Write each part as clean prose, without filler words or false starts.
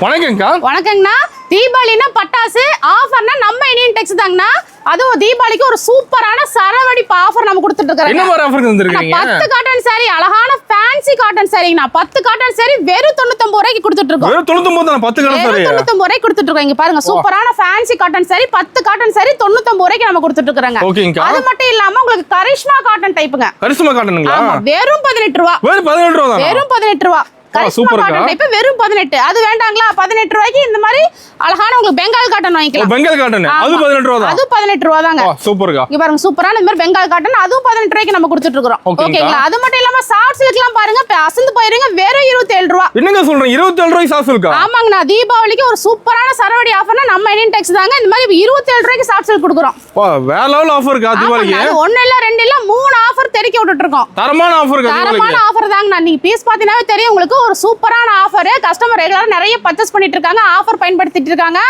வணக்கங்கக்கா. வணக்கங்கண்ணா. தீபாவளினா பட்டாசு ஆஃபர்னா நம்ம இந்தியன் டெக்ஸ் தாங்கண்ணா. அதுவும் தீபாவளிக்கு ஒரு சூப்பரான சரவடி ஆஃபர் நம்ம கொடுத்துட்டு இருக்கோம். என்ன மாதிரி ஆஃபர் தந்திருக்கீங்க? 10 காட்டன் saree அழகான ஃபேன்சி காட்டன் சாரிங்கண்ணா. 10 காட்டன் saree வெறும் 99 ரூபாய்க்கு கொடுத்துட்டு இருக்கோம். வெறும் 99 தான 10 காட்டன் saree. 99 ரூபாய்க்கு கொடுத்துட்டு இருக்கோம். இங்க பாருங்க சூப்பரான fancy cotton saree 10 cotton saree 99 ரூபாய்க்கு நம்ம கொடுத்துட்டு இருக்கோங்க. ஓகேங்கக்கா. அது மட்டும் இல்லாம உங்களுக்கு கரிஷ்மா காட்டன் டைப்புங்க. கரிஷ்மா காட்டனுங்களா? ஆமா வெறும் 18 ரூபாய். வெறும் 18 ரூபாய் தானா? வெறும் 18 ரூபாய். கரிஷ்மா காட்டன் டைப் வெறும் 18. அது வேண்டாங்களா? 18 ரூபாய்க்கு இந்த மாதிரி அழகான உங்களுக்கு பெங்கால் காட்டன் வாங்கிக்கலாம். பெங்கால் காட்டன் அது 18 ரூபாய் தான். அது 18 ரூபாய் தாங்க. சூப்பர்க்கா. இங்க பாருங்க சூப்பரான இந்த மாதிரி பெங்கால் காட்டன் அதுவும் 18 ரூபாய்க்கு நம்ம கொடுத்துட்டு இருக்கோம். ஓகேங்களா? அது மட்டும் இல்லாம சாஃப்ட் சில்க்லாம் பாருங்க அசந்து போயிருங்க வெறும் 27 ரூபாய். என்னங்க சொல்றீங்க? 27 ரூபாய்க்கு சாஃப்ட் சில்கா? ஆமாங்க. நான் தீபாவளிக்கு ஒரு சூப்பரான சரவடி ஆஃபர்னா நம்ம இந்தியன் டெக்ஸ் தாங்க. இந்த மாதிரி 27 ரூபாய்க்கு சாஃப்ட் சில்க் கொடுக்குறோம். வேற லெவல் ஆஃபர் இருக்கா தீபாவளிக்கு? அது ஒண்ணு இல்ல ரெண்டு இல்ல 3 ஆஃபர் தெறிக்க விட்டுட்டு இருக்கோம். தரமான ஆஃபர் இருக்கா தீபாவளிக்கு? தரமான ஆஃபர் தாங்க. நான் நீங்க பீஸ் பாத்தீங்கன்னாவே தெரியும் உங்களுக்கு ஒரு சூப்பரான ஆஃபர். கஸ்டமர் ரெகுலரா நிறைய பர்ச்சேஸ் பண்ணிட்டு இருக்காங்க. ஆஃபர் பயன்படுத்திட்டு இருக்காங்க.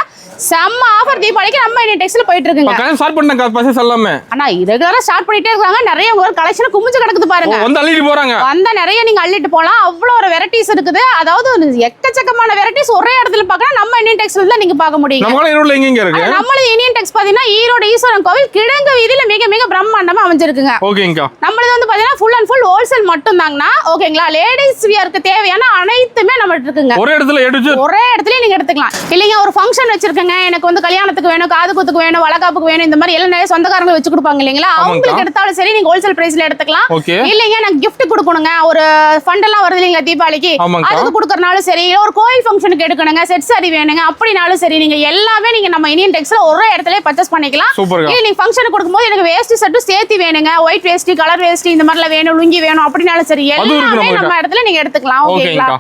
செம்ம ஆஃபர் தீபாவளிக்கு நம்ம இந்தியன் டெக்ஸ்ல போயிட்டு இருக்குங்க. கரெக்ட் ஸ்டார்ட் பண்ணங்க பர்ச்சேஸ் எல்லாமே. ஆனா ரெகுலரா ஸ்டார்ட் பண்ணிட்டே இருக்காங்க. நிறைய ஒரு கலெக்ஷன் குமிஞ்சு கிடக்குது பாருங்க. வந்து அள்ளிட்டு போறாங்க. வந்த நிறைய நீங்க அள்ளிட்டு போலாம். அவ்வளவு ஒரு வெரைட்டிஸ் இருக்குது. அதாவது எக்கச்சக்கமான வெரைட்டிஸ் ஒரே இடத்துல பார்க்கணும். நம்ம இந்தியன் டெக்ஸ்ல தான் நீங்க பார்க்க முடியும். நம்ம ஈரோட்ல எங்க இருக்கு? நம்மளது இந்தியன் டெக்ஸ் பாத்தீங்கன்னா ஈரோடு ஈஸ்வரன் கோவில் கிழங்கு வீதியில மிக மிக பிரம்மாண்டமா அமைஞ்சிருக்குங்க. ஓகேங்கா. நம்மளது வந்து பாத்தீங்கன்னா ஃபுல் அண்ட் ஃபுல் ஹோல்சேல் மட்டும் தாங்கண்ணா. ஓகேங்களா? லேடிஸ் வியருக்கு தேவையான அனைத்துமே நம்ம இருக்குங்க. ஒரே இடத்துல எடுத்து ஒரே இடத்துல நீங்க எடுத்துக்கலாம். இல்லைங்க ஒரு ஃபங்க்ஷன் வச்சிருக்கேங்க, எனக்கு வந்து கல்யாணத்துக்கு வேணும், காது குத்துக்கு வேணும், வளகாப்புக்கு வேணும், இந்த மாதிரி எல்லாம் நிறைய சொந்தக்காரங்க வச்சு கொடுப்பாங்க இல்லைங்களா? அவங்களுக்கு எடுத்தாலும் சரி நீங்க ஹோல்சேல் பிரைஸ்ல எடுத்துக்கலாம். இல்லைங்க எனக்கு gift கொடுக்கணுங்க, ஒரு ஃபண்ட் எல்லாம் வருது இல்லைங்களா தீபாவளிக்கு, அதுக்கு கொடுக்கறனாலும் சரி, ஒரு கோயில் ஃபங்க்ஷனுக்கு எடுக்கணுங்க, செட் சாரி வேணுங்க, அப்படினாலும் சரி நீங்க எல்லாமே நீங்க நம்ம இந்தியன் டெக்ஸ்ல ஒரே இடத்துல பர்ச்சேஸ் பண்ணிக்கலாம். இல்ல நீங்க ஃபங்க்ஷனுக்கு கொடுக்கும்போது எனக்கு வேஷ்டி செட்டும் சேர்த்து வேணுங்க, ஒயிட் வேஷ்டி, கலர் வேஷ்டி, இந்த மாதிரிலாம் வேணும், லுங்கி வேணும் அப்படினாலும் சரி எல்லாமே நம்ம இடத்துல நீங்க எடுத்துக்கலாம். ஓகேங்களா?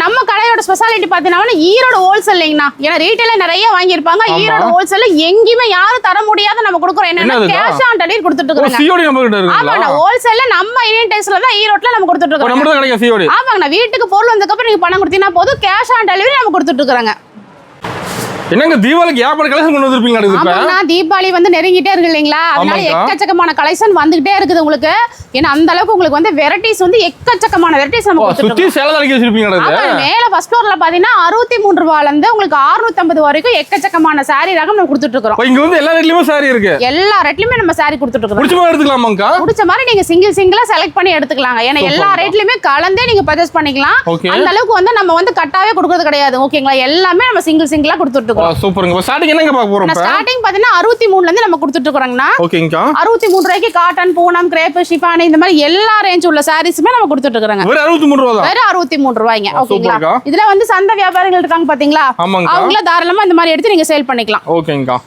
நம்ம கடையோட ஸ்பெஷாலிட்டி பாத்தீங்கன்னா ஈரோடு ஹோல்சேல்ங்கண்ணா. ஏன்னா ரீட்டைல நிறைய வாங்கியிருப்பாங்க. ஈரோடு ஹோல்சேல்ல எங்கேயுமே யாரும் தர முடியாத நம்ம கொடுக்குறோம். என்னன்னா கேஷ் ஆன் டெலிவரி கொடுத்துட்டு இருக்கோம். ஆமாண்ணா ஹோல்சேல்ல நம்ம இந்தியன் டெக்ஸ்ல தான் ஈரோட்ல நம்ம கொடுத்துட்டு இருக்கோம். ஆமாங்கண்ணா வீட்டுக்கு பொருள் வந்ததுக்கு அப்புறம் நீங்க பணம் கொடுத்தீங்கன்னா போதும் கேஷ் ஆன் டெலிவரி நம்ம கொடுத்துட்டு இருக்காங்க. என்னங்க தீபாவளிக்கு ஏகப்பட்ட கலெக்ஷன் கொண்டு வந்திருப்பீங்க அதுக்கு? ஆமாண்ணா தீபாவளி வந்து நெருங்கிட்டே இருக்கு இல்லைங்களா? அதனால எக்கச்சக்கமான கலெக்ஷன் வந்துகிட்டே இருக்குது உங்களுக்கு. ஏன்னா அந்த அளவுக்கு உங்களுக்கு வந்து வெரைட்டிஸ் வந்து எக்கச்சக்கமான வெரைட்டிஸ் நம்ம கொடுத்துட்டு சுத்தி சேல தலக்கி வச்சிருப்பீங்க. மேல ஃபர்ஸ்ட் ஃப்ளோர்ல பாத்தீங்கன்னா 63 ரூபாயில இருந்து உங்களுக்கு 650 வரைக்கும் எக்கச்சக்கமான saree ரகம் நம்ம கொடுத்துட்டு இருக்கோம். இங்க வந்து எல்லா ரேட்லயுமே saree இருக்கு. எல்லா ரேட்லயுமே நம்ம saree கொடுத்துட்டு இருக்கோம். பிடிச்ச மாதிரி எடுத்துக்கலாமாங்கா? பிடிச்ச மாதிரி நீங்க சிங்கிளா செலக்ட் பண்ணி எடுத்துக்கலாங்க. ஏன்னா எல்லா ரேட்லயுமே கலந்தே நீங்க பர்ச்சேஸ் பண்ணிக்கலாம். அந்த அளவுக்கு வந்து நம்ம வந்து கட்டாவே கொடுக்கிறது கிடையாது. ஓகேங்களா? எல்லாமே நம்ம சிங்கிளா கொடுத்துட்டு இருக்கோம். சூப்பருங்க. ஸ்டார்டிங் என்னங்க பார்க்க போறோம்? ஸ்டார்டிங் பாத்தீங்கன்னா 63 ல இருந்து நம்ம கொடுத்துட்டு இருக்கோம்னா. ஓகேங்கா. 63 ரூபாய்க்கு காட்டன், பூனம், கிரேப், ஷிஃபான் இந்த மாதிரி எல்லா ரேஞ்ச் உள்ள சாரீஸ்மே நம்ம கொடுத்துட்டு இருக்கோம். வெறும் 63 ரூபாய் தான். வெறும் 63 ரூபாய்ங்க. ஓகேங்களா? இதுல வந்து சந்தை வியாபாரிகள் இருக்காங்க பாத்தீங்களா? அவங்கள தாராளமா இந்த மாதிரி எடுத்து நீங்க சேல் பண்ணிக்கலாம். ஓகேங்கா.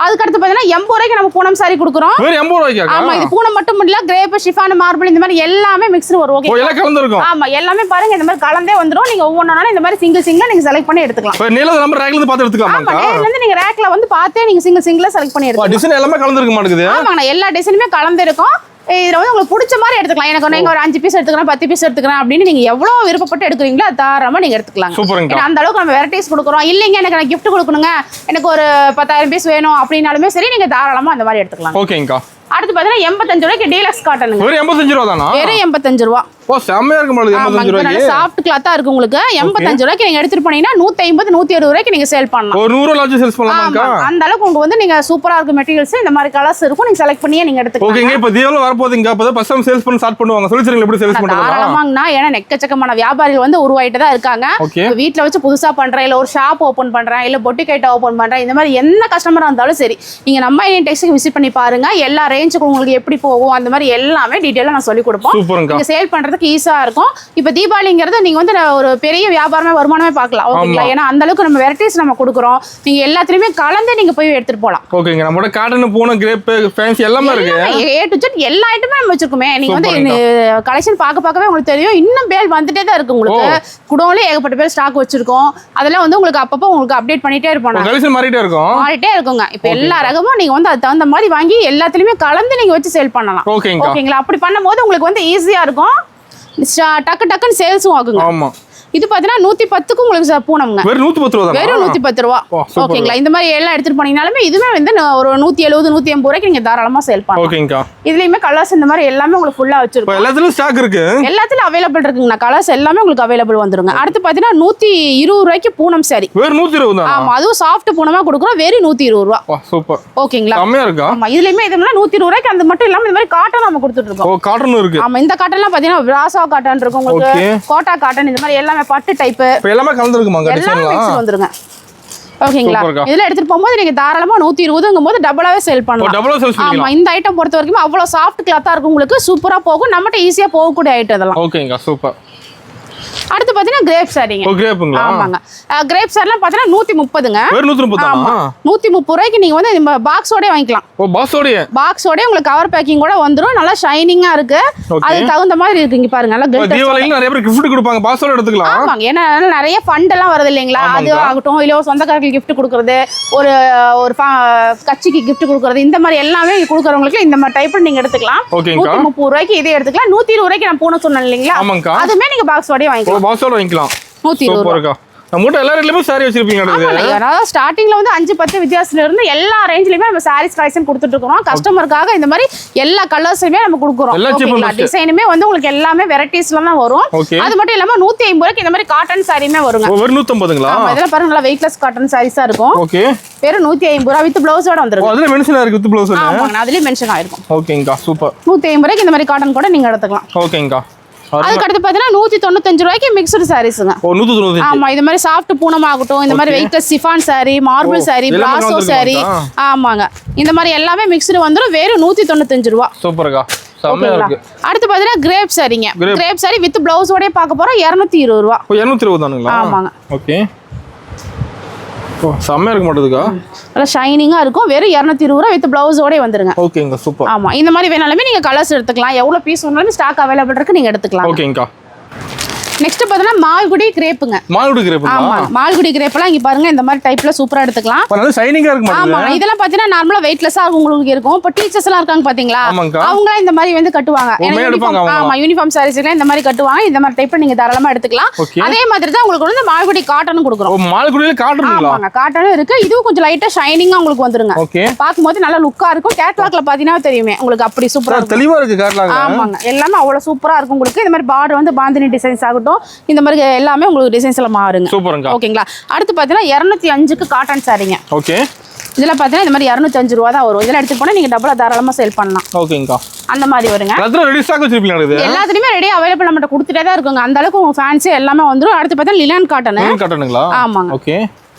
அதுக்கு அடுத்து பாத்தீங்கன்னா 80 ரூபாய்க்கு நம்ம பூனம் சாரி கொடுக்குறோம். வெறும் 80 ரூபாய்க்கு? ஆமா இது பூனம் மட்டும் இல்ல, கிரேப், ஷிஃபான், மார்பிள் இந்த மாதிரி எல்லாமே மிக்ஸ்டு வரும். ஓகே எல்லாம் கலந்து இருக்கும். ஆமா எல்லாமே பாருங்க இந்த மாதிரி கலந்தே வந்துரும். நீங்க ஒவ்வொன்னாலும் இந்த மாதிரி சிங்கிளா நீங்க செலக்ட் பண்ணி எடுத்துக்கலாம். இப்போ நீல நம்ம ரேக்ல இருந்து பார்த்து எடுத்துக்கலாமா? ஆமா நேர்ல இருந்து நீங்க ரேக்ல வந்து பார்த்தே நீங்க சிங்கிளா செலக்ட் பண்ணி எடுத்துக்கலாம். டிசைன் எல்லாமே கலந்து இருக்க மாட்டேங்குது. ஆமாங்க எல்லா டிசைனுமே கலந்து இருக்கும். இதுல வந்து உங்களுக்கு பிடிச்ச மாதிரி எடுத்துக்கலாம். எனக்கு நீங்க ஒரு 5 பீஸ் எடுத்துக்கிறேன், 10 பீஸ் எடுத்துக்கிறேன் அப்படின்னு நீங்க எவ்வளவு விருப்பப்பட்டு எடுக்கிறீங்களோ அது தாராளமா நீங்க எடுத்துக்கலாம். அந்த அளவுக்கு நம்ம வெரைட்டிஸ் கொடுக்குறோம். இல்லைங்க எனக்கு நான் gift கொடுக்கணுங்க, எனக்கு ஒரு 10,000 பீஸ் வேணும் அப்படின்னாலுமே சரி நீங்க தாராளமா அந்த மாதிரி எடுத்துக்கலாம். ஓகேங்கா. அடுத்து பாத்தீங்கன்னா 85 ரூபாய்க்கு டீலக்ஸ் காட்டனுங்க. வெறும் 85 ரூபாய் தானா? வெறும் 85 ரூபாய். ஓ செமையா இருக்கு மாதிரி 85 ரூபாய்க்கு. சாஃப்ட் கிளாத்தா இருக்கு உங்களுக்கு. 85 ரூபாய்க்கு நீங்க எடுத்துட்டு போனீங்கன்னா 150 160 ரூபாய்க்கு நீங்க சேல் பண்ணலாம். ஒரு 100 ரூபாய் சேல்ஸ் பண்ணலாமாக்கா? அந்த அளவுக்கு உங்களுக்கு வந்து நீங்க சூப்பரா இருக்கு மெட்டீரியல்ஸ். இந்த மாதிரி கலர்ஸ் இருக்கும். நீங்க செலக்ட் பண்ணியே நீங்க எடுத்துக்கலாம். ஓகேங்க. இப்போ தீபாவளி வரப்போகுதுங்க. அப்பதான் ஃபர்ஸ்ட் டைம் சேல்ஸ் பண்ண ஸ்டார்ட் பண்ணுவாங்க. சொல்லுங்க எப்படி சேல்ஸ் பண்றாங்க? தாராளமாங்கண்ணா. ஏன்னா எக்கச்சக்கமான வியாபாரிகள் வந்து உருவாயிட்டு தான் இருக்காங்க. வீட்ல வச்சு புதுசா பண்றேன், இல்ல ஒரு ஷாப் ஓபன் பண்றேன், இல்ல பொட்டிக் ஐட்டம் ஓபன் பண்றேன், இந்த மாதிரி என்ன கஸ்டமரா இருந்தாலும் சரி நீங்க நம்ம இந்தியன் டெக்ஸ்க்கு விசிட் பண்ணி பாருங்க. எல்லா ரேஞ்சுக்கும் உங்களுக்கு எப்படி போகும் அந்த மாதிரி எல்லாமே டீடைலா நான் சொல்லி கொடுப்போம். நீங்க சேல் பண்றதுக்கு ஈஸியா இருக்கும். இப்ப தீபாவளிங்கிறது நீங்க வந்து ஒரு பெரிய வியாபாரமே வருமானமே பார்க்கலாம். ஓகேங்களா? ஏன்னா அந்த அளவுக்கு நம்ம வெரைட்டிஸ் நம்ம கொடுக்குறோம். நீங்க எல்லாத்துலயுமே கலந்து நீங்க போய் எடுத்துட்டு போலாம். ஓகேங்க. நம்மளோட காட்டன், பூனம், கிரேப், ஃபேன்சி எல்லாமே இருக்கு. A to Z எல்லா ஐட்டமே நம்ம வச்சிருக்கோமே. நீங்க வந்து கலெக்ஷன் பார்க்கவே உங்களுக்கு தெரியும். இன்னும் பேல் வந்துட்டே தான் இருக்கு உங்களுக்கு. குடோன்ல ஏகப்பட்ட பேர் ஸ்டாக் வச்சிருக்கோம். அதெல்லாம் வந்து உங்களுக்கு அப்பப்போ உங்களுக்கு அப்டேட் பண்ணிட்டே இருப்பாங்க. கலெக்ஷன் மாறிட்டே இருக்குங்க. இப்ப எல்லா ரகமும் நீங்க வந்து அது தகுந்த மாதிரி வாங்கி எல்லாத்துலயுமே கலந்து நீங்க வச்சு சேல் பண்ணலாம். ஓகேங்களா? அப்படி பண்ணும்போது உங்களுக்கு வந்து ஈஸியா இருக்கும். டக்கு டக்குன்னு சேல்ஸும் ஆகுங்க. ஆமா. இது பாத்தீங்கன்னா 110க்கு உங்களுக்கு பூனம்ங்க. வெறும் 110 ரூபா. வெறும் 110 ரூபா. ஓகேங்களா? இந்த மாதிரி எல்லாம் எடுத்துட்டு போனீங்கனாலுமே இதுவே வந்து ஒரு 170 180 ரூபாய்க்கு நீங்க தாராளமா சேல் பண்ணலாம். ஓகேங்கா. இதுலயுமே கலர்ஸ் இந்த மாதிரி எல்லாமே உங்களுக்கு ஃபுல்லா வச்சிருக்கோம். எல்லாத்துலயும் ஸ்டாக் இருக்கு. எல்லாத்துலயும் அவைலபிள் இருக்குங்க. கலர்ஸ் எல்லாமே உங்களுக்கு அவைலபிள் வந்துருங்க. அடுத்து பாத்தீங்கன்னா 120 ரூபாய்க்கு பூனம் சாரி. வெறும் 120 தான். ஆமா, அதுவும் சாஃப்ட் பூனமா கொடுக்குறோம். வெறும் 120 ரூபா. சூப்பர். ஓகேங்களா? செமையா இருக்கா? ஆமா, இதுலயுமே இதுல 120 ரூபாய்க்கு அந்த மட்டும் இல்லாம இந்த மாதிரி காட்டன் நம்ம கொடுத்துட்டு இருக்கோம். ஓ, காட்டன் இருக்கு. ஆமா, இந்த காட்டன்லாம் பாத்தீங்கன்னா பிராசோ காட்டன் இருக்கும் உங்களுக்கு. கோட்டா காட்டன் இந்த மாதிரி எல்லாமே பட்டு டைப். எல்லாமே கலந்துருக்குமாங்க எல்லாமே மிக்ஸ் வந்துருங்க. ஓகேங்களா? இதெல்லாம் எடுத்துட்டு போகும்போது நீங்க தாராளமா 120ங்கும் போது டபுளாவே சேல் பண்ணலாம். ஆமா, இந்த ஐட்டம் பொறுத்த வரைக்கும் அவ்வளவு சாஃப்ட் கிளாத்தா இருக்கும் உங்களுக்கு. சூப்பரா போகும். நம்மகிட்ட ஈஸியா போகக்கூடிய ஐட்டம் இதெல்லாம். ஓகேங்க, சூப்பர். அடுத்து பாத்தீங்கன்னா கிரேப் சாரிங்க. ஓ, கிரேப்புங்களா? ஆமாங்க. கிரேப் சாரிலாம் பாத்தீங்கன்னா 130ங்க. வெறும் 130 தானா? 130 ரூபாய்க்கு நீங்க வந்து இந்த பாக்ஸோட வாங்கிக்கலாம். ஓ, பாக்ஸோட உங்களுக்கு கவர் பேக்கிங் கூட வந்துரும். நல்லா ஷைனிங்கா இருக்கு. அது தகுந்த மாதிரி இருக்கு. இங்க பாருங்க, நல்லா கில்ட். தீபாவளிக்கு நிறைய பேர் gift கொடுப்பாங்க, பாக்ஸோட எடுத்துக்கலாம். ஆமாங்க. ஏன்னா நிறைய ஃபண்ட் எல்லாம் வருது இல்லீங்களா? அது ஆகட்டும், இல்ல சொந்தக்காரங்களுக்கு gift கொடுக்கிறது, ஒரு கட்சிக்கு gift கொடுக்கிறது, இந்த மாதிரி எல்லாமே கொடுக்கறவங்களுக்கு இந்த மாதிரி டைப்ல நீங்க எடுத்துக்கலாம். 130 ரூபாய்க்கு இதே எடுத்துக்கலாம். 120 ரூபாய்க்கு நான் போன சொன்னேன் இல்லீங்களா? அதுமே நீங்க பாக்ஸோட வாங்கிக்கலாம். பாக்ஸோட வாங்கிக்கலாம். 120 ரூபாய். நம்மகிட்ட எல்லா ரேட்லயுமே சாரி வச்சிருப்பீங்க. அதாவது ஸ்டார்டிங்ல வந்து 5-10 வித்தியாசத்துல இருந்து எல்லா ரேஞ்ச்லயுமே நம்ம சாரீஸ் கலெக்ஷன் கொடுத்துட்டு இருக்கோம். கஸ்டமருக்காக இந்த மாதிரி எல்லா கலர்ஸுமே நம்ம கொடுக்குறோம். டிசைனுமே வந்து உங்களுக்கு எல்லாமே வெரைட்டிஸ்ல தான் வரும். அது மட்டும் இல்லாம 150 ரூபாய்க்கு இந்த மாதிரி காட்டன் சாரியுமே வருங்க. வெறும் 150ங்களா? ஆமா, இதெல்லாம் பாருங்க, நல்லா வெயிட்லெஸ் காட்டன் சாரீஸா இருக்கும். ஓகே. வெறும் 150 ரூபாய் வித் பிளவுஸோட வந்துரும். அதுல மென்ஷன் ஆயிருக்கு வித் பிளவுஸ். ஆமாங்க, அதுலயே மென்ஷன் ஆயிருக்கும். ஓகேங்கா, சூப்பர். 150 ரூபாய்க்கு இந்த மாதிரி காட்டன் கூட நீங்க எடுத்துக்கலாம். ஓகேங்கா. அதுக்கு அடுத்து பாத்தீங்கன்னா 195 ரூபாய்க்கு மிக்ஸ்டு சாரீஸ்ங்க. ஓ, 195. ஆமா, இந்த மாதிரி சாஃப்ட் பூனம் ஆகட்டும், இந்த மாதிரி weightless chiffon sorry, marble sorry, palazzo sorry. ஆமாங்க, இந்த மாதிரி எல்லாமே மிக்ஸ்டு வந்துரும். வெறும் 195 ரூபாய். சூப்பர்க்கா, செமையா இருக்கு. அடுத்து பாத்தீங்கன்னா கிரேப் சாரிங்க. கிரேப் சாரி வித் பிளவுஸோட பார்க்க போறோம். 220 ரூபாய். ஓ, 220 தானுங்களா? ஆமாங்க. ஓகே. ஓ, செமையா இருக்க மாட்டேதுக்கா. நல்லா ஷைனிங்கா இருக்கும். வெறும் 220 ரூபாய் வித் பிளவுஸோட வந்துருங்க. ஓகேங்க, சூப்பர். ஆமா, இந்த மாதிரி வேணாலுமே நீங்க கலர்ஸ் எடுத்துக்கலாம். எவ்வளவு பீஸ் வேணாலும் ஸ்டாக் அவைலபிள் இருக்கு, நீங்க எடுத்துக்கலாம். ஓகேங்கா. நெக்ஸ்ட் பாத்தீங்கன்னா மால்குடி கிரேப்புங்க. மால்குடி கிரேப். ஆமா, மால்குடி கிரேப்லாம் இங்க பாருங்க, இந்த மாதிரி டைப்ல சூப்பரா எடுத்துக்கலாம். நல்ல ஷைனிங்கா இருக்கு மாதிரி. ஆமா, இதெல்லாம் பாத்தீங்கன்னா நார்மலா வெயிட்லெஸ்ஸா உங்களுக்கு இருக்கும். இப்ப டீச்சர்ஸ் எல்லாம் இருக்காங்க பாத்தீங்களா, அவங்க இந்த மாதிரி வந்து கட்டுவாங்க. ஆமா, யூனிஃபார்ம் சாரீஸ் எல்லாம் இந்த மாதிரி கட்டுவாங்க. இந்த மாதிரி டைப்ல நீங்க தாராளமா எடுத்துக்கலாம். அதே மாதிரி தான் உங்களுக்கு வந்து மால்குடி காட்டனும் கொடுக்குறோம். ஓ, மால்குடில காட்டனுங்களா? ஆமாங்க, காட்டனும் இருக்கு. இதுவும் கொஞ்சம் லைட்டா ஷைனிங்கா உங்களுக்கு வந்துருங்க. பாக்கும்போது நல்ல லுக்கா இருக்கும். கேட்லாக்ல பாத்தீங்கன்னா தெரியுமே உங்களுக்கு, அப்படி சூப்பரா தெளிவா இருக்கு கேட்லாக். ஆமாங்க, எல்லாமே அவ்வளவு சூப்பரா இருக்கும் உங்களுக்கு. இந்த மாதிரி பார்டர் வந்து பாந்தினி டிசைன்ஸ் ஆகட்டும், இந்த மாதிரி எல்லாமே உங்களுக்கு டிசைன்ஸ் எல்லாம் மாறுங்க. சூப்பர்ங்க. ஓகேங்களா? அடுத்து பாத்தீங்கன்னா 205க்கு காட்டன் சாரிங்க. ஓகே. இதெல்லாம் பாத்தீங்கன்னா இந்த மாதிரி 205 ரூபா தான் வரும். இதெல்லாம் எடுத்து போனா நீங்க டபுளா தாராளமா சேல் பண்ணலாம். ஓகேங்கா. அந்த மாதிரி வருங்க. எல்லாத்துலயும் ரெடி ஸ்டாக் வச்சிருப்பீங்க. எல்லாத்துலயுமே ரெடி அவைலபிள் நம்மட்ட கொடுத்துட்டே தான் இருக்குங்க. அந்த அளவுக்கு உங்க ஃபேன்சி எல்லாமே வந்துரும். அடுத்து பார்த்தா லினன் காட்டன். லினன் காட்டனுங்களா? ஆமாங்க. ஓகே.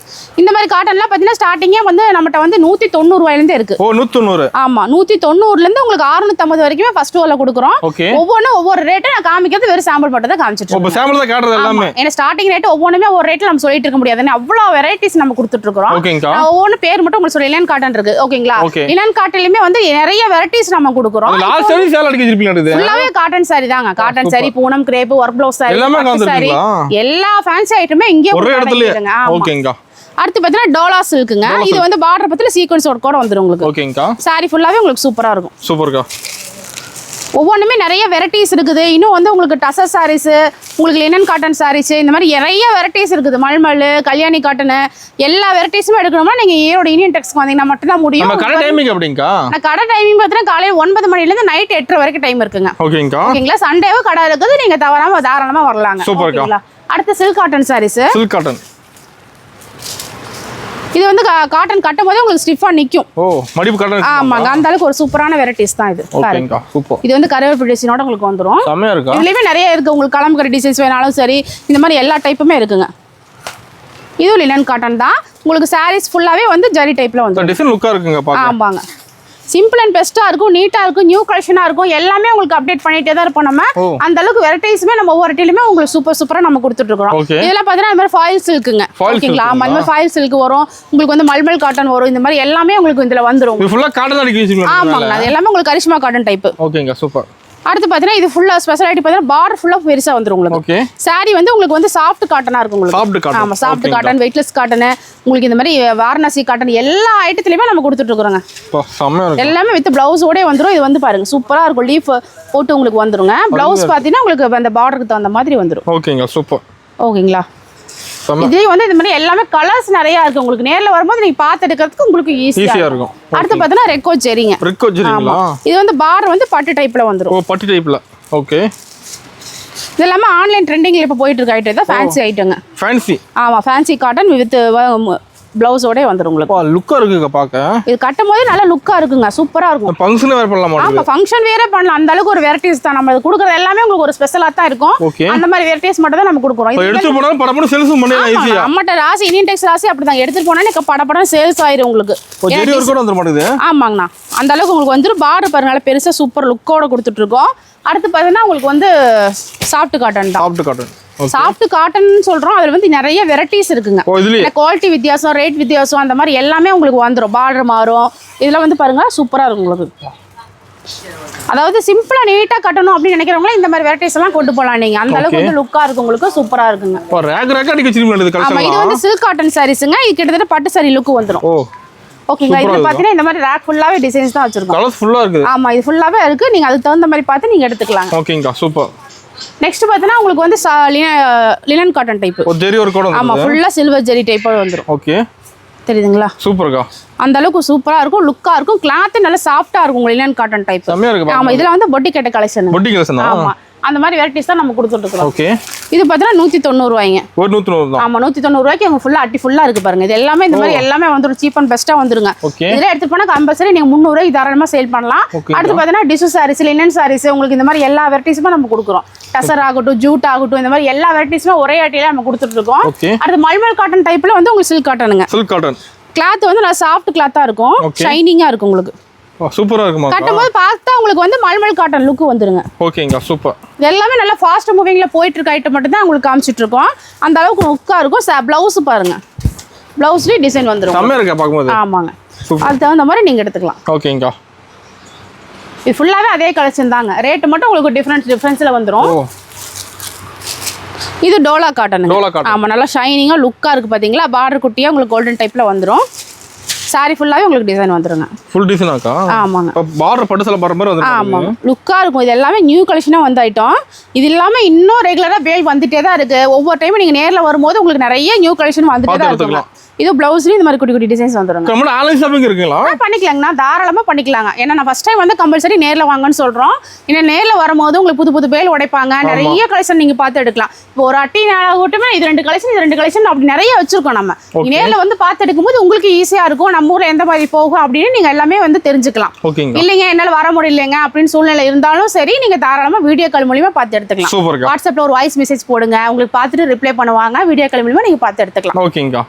இந்த மாதிரி காட்டன்லாம் பாத்தீங்கன்னா ஸ்டார்டிங்கே வந்து நம்மட்ட வந்து 190 ரூபாயில இருந்து இருக்கு. ஓ, 190. ஆமா, 190ல இருந்து உங்களுக்கு 650 வரைக்கும் ஃபர்ஸ்ட் ரோல கொடுக்குறோம். ஒவ்வொன்னும் ஒவ்வொரு ரேட் நான் காமிக்கிறது வெறும் சாம்பிள் மட்டும் தான் காமிச்சிட்டு இருக்கோம். சாம்பிள் தான் காட்டுறது எல்லாமே. ஏன்னா ஸ்டார்டிங் ரேட் ஒவ்வொண்ணுமே ஒரு ரேட்ல நம்ம சொல்லிட்டு இருக்க முடியாது. அவ்வளவு வெரைட்டிஸ் நம்ம கொடுத்துட்டு இருக்கோம். நான் ஒவ்வொரு பேர் மட்டும் உங்களுக்கு சொல்லி லினன் காட்டன் இருக்கு. ஓகேங்களா? லினன் காட்டன்லயுமே வந்து நிறைய வெரைட்டிஸ் நம்ம கொடுக்குறோம். லாஸ்ட் சாரி சேல் அடிக்க வச்சிருப்பீங்க. ஃபுல்லாவே காட்டன் சாரி தாங்க. Cotton sari, Poonam, crepe, work blouse sari, sari, எல்லா ஃபேன்சி ஐட்டமே இங்கே ஒரே இடத்துல இருக்குங்க. ஓகேங்கா. அடுத்து பாத்தீங்கன்னா டோலா சில்க்குங்க. இது வந்து பார்டர் பத்தில சீக்வென்ஸ் ஒர்க் கூட வந்துரும் உங்களுக்கு. ஓகேங்கா. சாரி ஃபுல்லாவே உங்களுக்கு சூப்பரா இருக்கும். சூப்பர்க்கா. ஒவ்வொன்றுமே நிறைய வெரைட்டிஸ் இருக்குது. இன்னும் வந்து உங்களுக்கு டசர் சாரீஸ், உங்களுக்கு லினன் காட்டன் சாரீஸ், இந்த மாதிரி நிறைய வெரைட்டிஸ் இருக்குது. மல்மல், கல்யாணி காட்டன், எல்லா வெரைட்டிஸுமே எடுக்கணும்னா நீங்க ஈரோடு யூனியன் டெக்ஸ்க்கு வந்தீங்கன்னா மட்டும் தான் முடியும். கடை டைமிங் அப்படிங்கா? நான் கடை டைமிங் பார்த்தீங்கன்னா காலையில் 9 மணில இருந்து நைட் 8 வரைக்கும் டைம் இருக்குங்க. ஓகேங்கா. ஓகேங்களா? சண்டேவும் கடை இருக்குது. நீங்க தவறாம தாராளமா வரலாங்க. சூப்பர்க்கா. அடுத்து silk cotton saris. Silk cotton. இது வந்து காட்டன் கட்டும் போதே உங்களுக்கு ஸ்டிஃபா நிக்கும். ஓ, மடிப்பு காட்டன். ஆமாங்க, அந்த அளவுக்கு ஒரு சூப்பரான வெரைட்டிஸ் தான் இது. ஓகேங்கா, சூப்பர். இது வந்து கரவேப்பிலை டிசைனோட உங்களுக்கு வந்துரும். செமையா இருக்கு. இதுலயே நிறைய இருக்கு. உங்களுக்கு கலம்கரி டிசைன்ஸ் வேணாலும் சரி, இந்த மாதிரி எல்லா டைப்புமே இருக்குங்க. இது லினன் காட்டன் தான். உங்களுக்கு சாரீஸ் ஃபுல்லாவே வந்து ஜரி டைப்ல வந்து டிசைன் லுக்கா இருக்குங்க பாக்க. ஆமாங்க, சிம்பிள் அண்ட் பெஸ்டா இருக்கும், நீட்டா இருக்கும், நியூ கலெக்ஷனா இருக்கும். எல்லாமே உங்களுக்கு அப்டேட் பண்ணிட்டே தான் இருப்போம் நம்ம. அந்த அளவுக்கு வெரைட்டிஸ்மே நம்ம ஒவ்வொரு டீலுமே உங்களுக்கு சூப்பரா நம்ம கொடுத்துட்டு இருக்கோம். இதெல்லாம் பாத்தீங்கன்னா இந்த மாதிரி ஃபாயில் சில்க்குங்க. ஓகேங்களா? ஆமா, இந்த மாதிரி ஃபாயில் சில்க் வரும். உங்களுக்கு வந்து மல்மல் காட்டன் வரும். இந்த மாதிரி எல்லாமே உங்களுக்கு இதுல வந்துரும். இது ஃபுல்லா காட்டன் அடிக்க வச்சிருக்கீங்க. ஆமாங்க, அது எல்லாமே உங்களுக்கு கரிஷ்மா காட்டன் டைப். ஓகேங்க, சூப்பர். அடுத்து பாத்தீங்கன்னா இது ஃபுல்லா ஸ்பெஷாலிட்டி பாத்தீங்கன்னா பார்டர் ஃபுல்லா பெருசா வந்துரும் உங்களுக்கு. சாரி வந்து உங்களுக்கு வந்து சாஃப்ட் காட்டனா இருக்கும் உங்களுக்கு. Soft cotton. ஆமா, சாஃப்ட் காட்டன், வெயிட்லெஸ் காட்டன், உங்களுக்கு இந்த மாதிரி வாரணாசி காட்டன் எல்லா ஐட்டத்துலயுமே நம்ம கொடுத்துட்டு இருக்கோங்க. செமையா இருக்கு. எல்லாமே வித் பிளவுஸோட வந்துரும். இது வந்து பாருங்க சூப்பரா இருக்கும். லீஃப் போட்டு உங்களுக்கு வந்துருங்க. பிளவுஸ் பாத்தீங்கன்னா உங்களுக்கு அந்த பார்டருக்கு தகுந்த மாதிரி வந்துரும். ஓகேங்க, சூப்பர். ஓகேங்களா இதுலயே வந்து இந்த மாதிரி எல்லாமே கலர்ஸ் நிறைய இருக்கு உங்களுக்கு நேர்ல வரும்போது நீங்க பார்த்து எடுக்கிறதுக்கு உங்களுக்கு ஈஸியா இருக்கும் அடுத்து பார்த்தா ரெக்கோ ஜெரிங்க இது வந்து பார் வந்து பட்டு டைப்ல வந்துரும் ஓ பட்டு டைப்ல ஓகே இது எல்லாமே ஆன்லைன் ட்ரெண்டிங்ல இப்ப போயிட்டு இருக்க ஐட்டம் தான் ஃபேன்சி ஐட்டங்க ஃபேன்சி ஆமா ஃபேன்சி காட்டன் வித் பிளவுஸோட வந்துரும் உங்களுக்கு லுக்கா இருக்குங்க பாக்க இது கட்டும்போது நல்ல லுக்கா இருக்குங்க சூப்பரா இருக்கும் ஃபங்க்ஷன் வேற பண்ணலாமா ஆமா ஃபங்க்ஷன் வேற பண்ணலாம் அந்த அளவுக்கு ஒரு வெரைட்டிஸ் தான் நம்ம கொடுக்குறது எல்லாமே உங்களுக்கு ஒரு ஸ்பெஷலா தான் இருக்கும் அந்த மாதிரி வெரைட்டிஸ் மட்டும் தான் நம்ம கொடுக்குறோம் இது எடுத்து போனா படபட சேல்ஸ் பண்ணலாம் ஈஸியா நம்மட்ட ராசி இந்தியன் டெக்ஸ் ராசி அப்படிதான் எடுத்துட்டு போனா நீங்க படபட சேல்ஸ் ஆயிரும் உங்களுக்கு ஜெரி ஒர்க் கூட வந்துற மாட்டேங்குது ஆமாங்கண்ணா அந்த அளவுக்கு உங்களுக்கு வந்து பார்டர் பாருங்க நல்ல பெருசா சூப்பர் லுக்கோட கொடுத்துட்டு இருக்கோம் அடுத்து பார்த்தீங்கன்னா உங்களுக்கு வந்து சாஃப்ட் காட்டன் தான் சாஃப்ட் காட்டன் சாஃப்ட் காட்டன் சொல்றோம் அதுல வந்து நிறைய வெரைட்டிஸ் இருக்குங்க குவாலிட்டி வித்தியாசம் ரேட் வித்தியாசம் அந்த மாதிரி எல்லாமே உங்களுக்கு வந்துடும் பார்டர் மாறும் இதெல்லாம் வந்து பாருங்க சூப்பரா இருக்கும் உங்களுக்கு அதாவது சிம்பிளா நீட்டா கட்டணும் அப்படின்னு நினைக்கிறவங்க இந்த மாதிரி வெரைட்டிஸ் எல்லாம் கொண்டு போலாம் நீங்க அந்த அளவுக்கு வந்து லுக்கா இருக்கும் உங்களுக்கு சூப்பரா இருக்குங்க ஆமா இது வந்து சில்க் காட்டன் சாரீஸ்ங்க இது கிட்டத்தட்ட பட்டு சாரி லுக் வந்துடும் ஓகேங்களா இது பாத்தீங்கன்னா இந்த மாதிரி ரேக் ஃபுல்லாவே டிசைன்ஸ் தான் வச்சிருக்கோம் கலர்ஸ் ஃபுல்லா இருக்கு ஆமா இது ஃபுல்லாவே இருக்கு நீங்க அதுக்கு தகுந்த மாதிரி பார்த்து நீங்க எடுத்துக்கலாம் ஓகேங்க சூப்பர் நெக்ஸ்ட் பார்த்தா உங்களுக்கு வந்து லினன் காட்டன் டைப் ஜெரி ஒர்க் கூட ஆமா ஃபுல்லா சில்வர் ஜெரி டைப்பா வந்துரும் ஓகே தெரியுதுங்களா சூப்பர்க்கா அந்த அளவுக்கு சூப்பரா இருக்கும் லுக்கா இருக்கும் கிளாத் நல்லா சாஃப்ட்டா இருக்கும் லினன் காட்டன் டைப் ஆமா இதெல்லாம் வந்து பொட்டி கட்ட கலெக்ஷன் ஆமா அந்த மாதிரி வெரைட்டிஸ் தான் நம்ம கொடுத்துட்டு இருக்கோம் ஓகே இது பார்த்தா 190 ரூபாய்ங்க ஒரு 190 தான் ஆமா 190 ரூபாய்க்கு அவங்க ஃபுல்லா அட்டி ஃபுல்லா இருக்கு பாருங்க இது எல்லாமே இந்த மாதிரி எல்லாமே வந்து சீப் அண்ட் பெஸ்டா வந்துருங்க இதெல்லாம் எடுத்து போனா கம்பல்சரி நீங்க 300 ரூபாய்க்கு தாராளமா சேல் பண்ணலாம் அடுத்து பார்த்தா டிஷு சாரீஸ் லினன் சாரீஸ் உங்களுக்கு இந்த மாதிரி எல்லா வெரைட்டிஸுமே நம்ம கொடுக்குறோம் டசர் ஆகட்டும் ஜூட் ஆகட்டும் இந்த மாதிரி எல்லா வெரைட்டிஸுமே ஒரே அட்டியில நம்ம கொடுத்துட்டு இருக்கோம் அடுத்து மல்மல் காட்டன் டைப்ல வந்து உங்களுக்கு சில்க் காட்டனுங்க சில்க் காட்டன் கிளாத் வந்து நல்லா சாஃப்ட் கிளாத்தா இருக்கும் ஷைனிங்கா இருக்கும் உங்களுக்கு சூப்பரா இருக்குமா கட்டும்போது பார்த்தா உங்களுக்கு வந்து மல்மல் காட்டன் லுக் வந்துருங்க ஓகேங்க சூப்பர் எல்லாமே நல்ல ஃபாஸ்ட் மூவிங்ல போயிட்டு இருக்க ஐட்டம் மட்டும் தான் உங்களுக்கு காமிச்சிட்டு இருக்கோம் அந்த அளவுக்கு லுக்கா இருக்கும் பிளவுஸ் பாருங்க பிளவுஸ்லயே டிசைன் வந்துரும் செம்ம இருக்கு பாக்கும்போது ஆமாங்க அதுக்கு தகுந்த மாதிரி நீங்க எடுத்துக்கலாம் ஓகேங்க இது ஃபுல்லாவே அதே கலெக்ஷன் தாங்க ரேட் மட்டும் உங்களுக்கு டிஃபரன்ஸ்ல வந்துரும் இது டோலா காட்டன் ஆமா நல்லா ஷைனிங்கா லுக்கா இருக்கு பாத்தீங்களா பார்டர் குட்டியா உங்களுக்கு கோல்டன் டைப்ல வந்துரும் சாரி ஃபுல்லாவே உங்களுக்கு டிசைன் வந்துருங்க ஃபுல் டிசைனாக்கா ஆமாங்க பார்டர் பட்டுசல பார்டர் மாதிரி வந்துரும் ஆமா லுக்கா இருக்கும் இது எல்லாமே நியூ கலெக்ஷனா வந்த ஐட்டம் இது இல்லாம இன்னும் ரெகுலரா பேல் வந்துட்டே தான் இருக்கு ஒவ்வொரு டைம் நீங்க நேர்ல வரும்போது உங்களுக்கு நிறைய நியூ கலெக்ஷன் வந்துட்டே தான் இருக்கு இது பிளவுஸ்லயும் இந்த மாதிரி குட்டி குட்டி டிசைன்ஸ் வந்துருங்க நம்ம ஆன்லைன் ஷாப்பிங் இருக்குங்களா பண்ணிக்கலாங்கண்ணா தாராளமா பண்ணிக்கலாங்க ஏன்னா நான் ஃபர்ஸ்ட் டைம் வந்து கம்பல்சரி நேர்ல வாங்கன்னு சொல்றோம் ஏன்னா நேர்ல வரும்போது உங்களுக்கு புது புது பேல் உடைப்பாங்க நிறைய கலெக்ஷன் நீங்க பார்த்து எடுக்கலாம் இப்போ ஒரு அட்டி ஆகட்டுமே இது 2 கலெக்ஷன் அப்படி நிறைய வச்சிருக்கோம் நம்ம நேர்ல வந்து பார்த்து எடுக்கும்போது உங்களுக்கு ஈஸியா இருக்கும் நம்ம ஊர்ல எந்த மாதிரி போகும் அப்படின்னு நீங்க எல்லாமே வந்து தெரிஞ்சுக்கலாம் இல்லைங்க என்னால வர முடியலைங்க அப்படின்னு சூழ்நிலை இருந்தாலும் சரி நீங்க தாராளமா வீடியோ கால் மூலியமா பார்த்து எடுத்துக்கலாம் வாட்ஸ்அப்ல ஒரு வாய்ஸ் மெசேஜ் போடுங்க உங்களுக்கு பார்த்துட்டு ரிப்ளை பண்ணுவாங்க வீடியோ கால் மூலியமா நீங்க பார்த்து எடுத்துக்கலாம் ஓகேங்க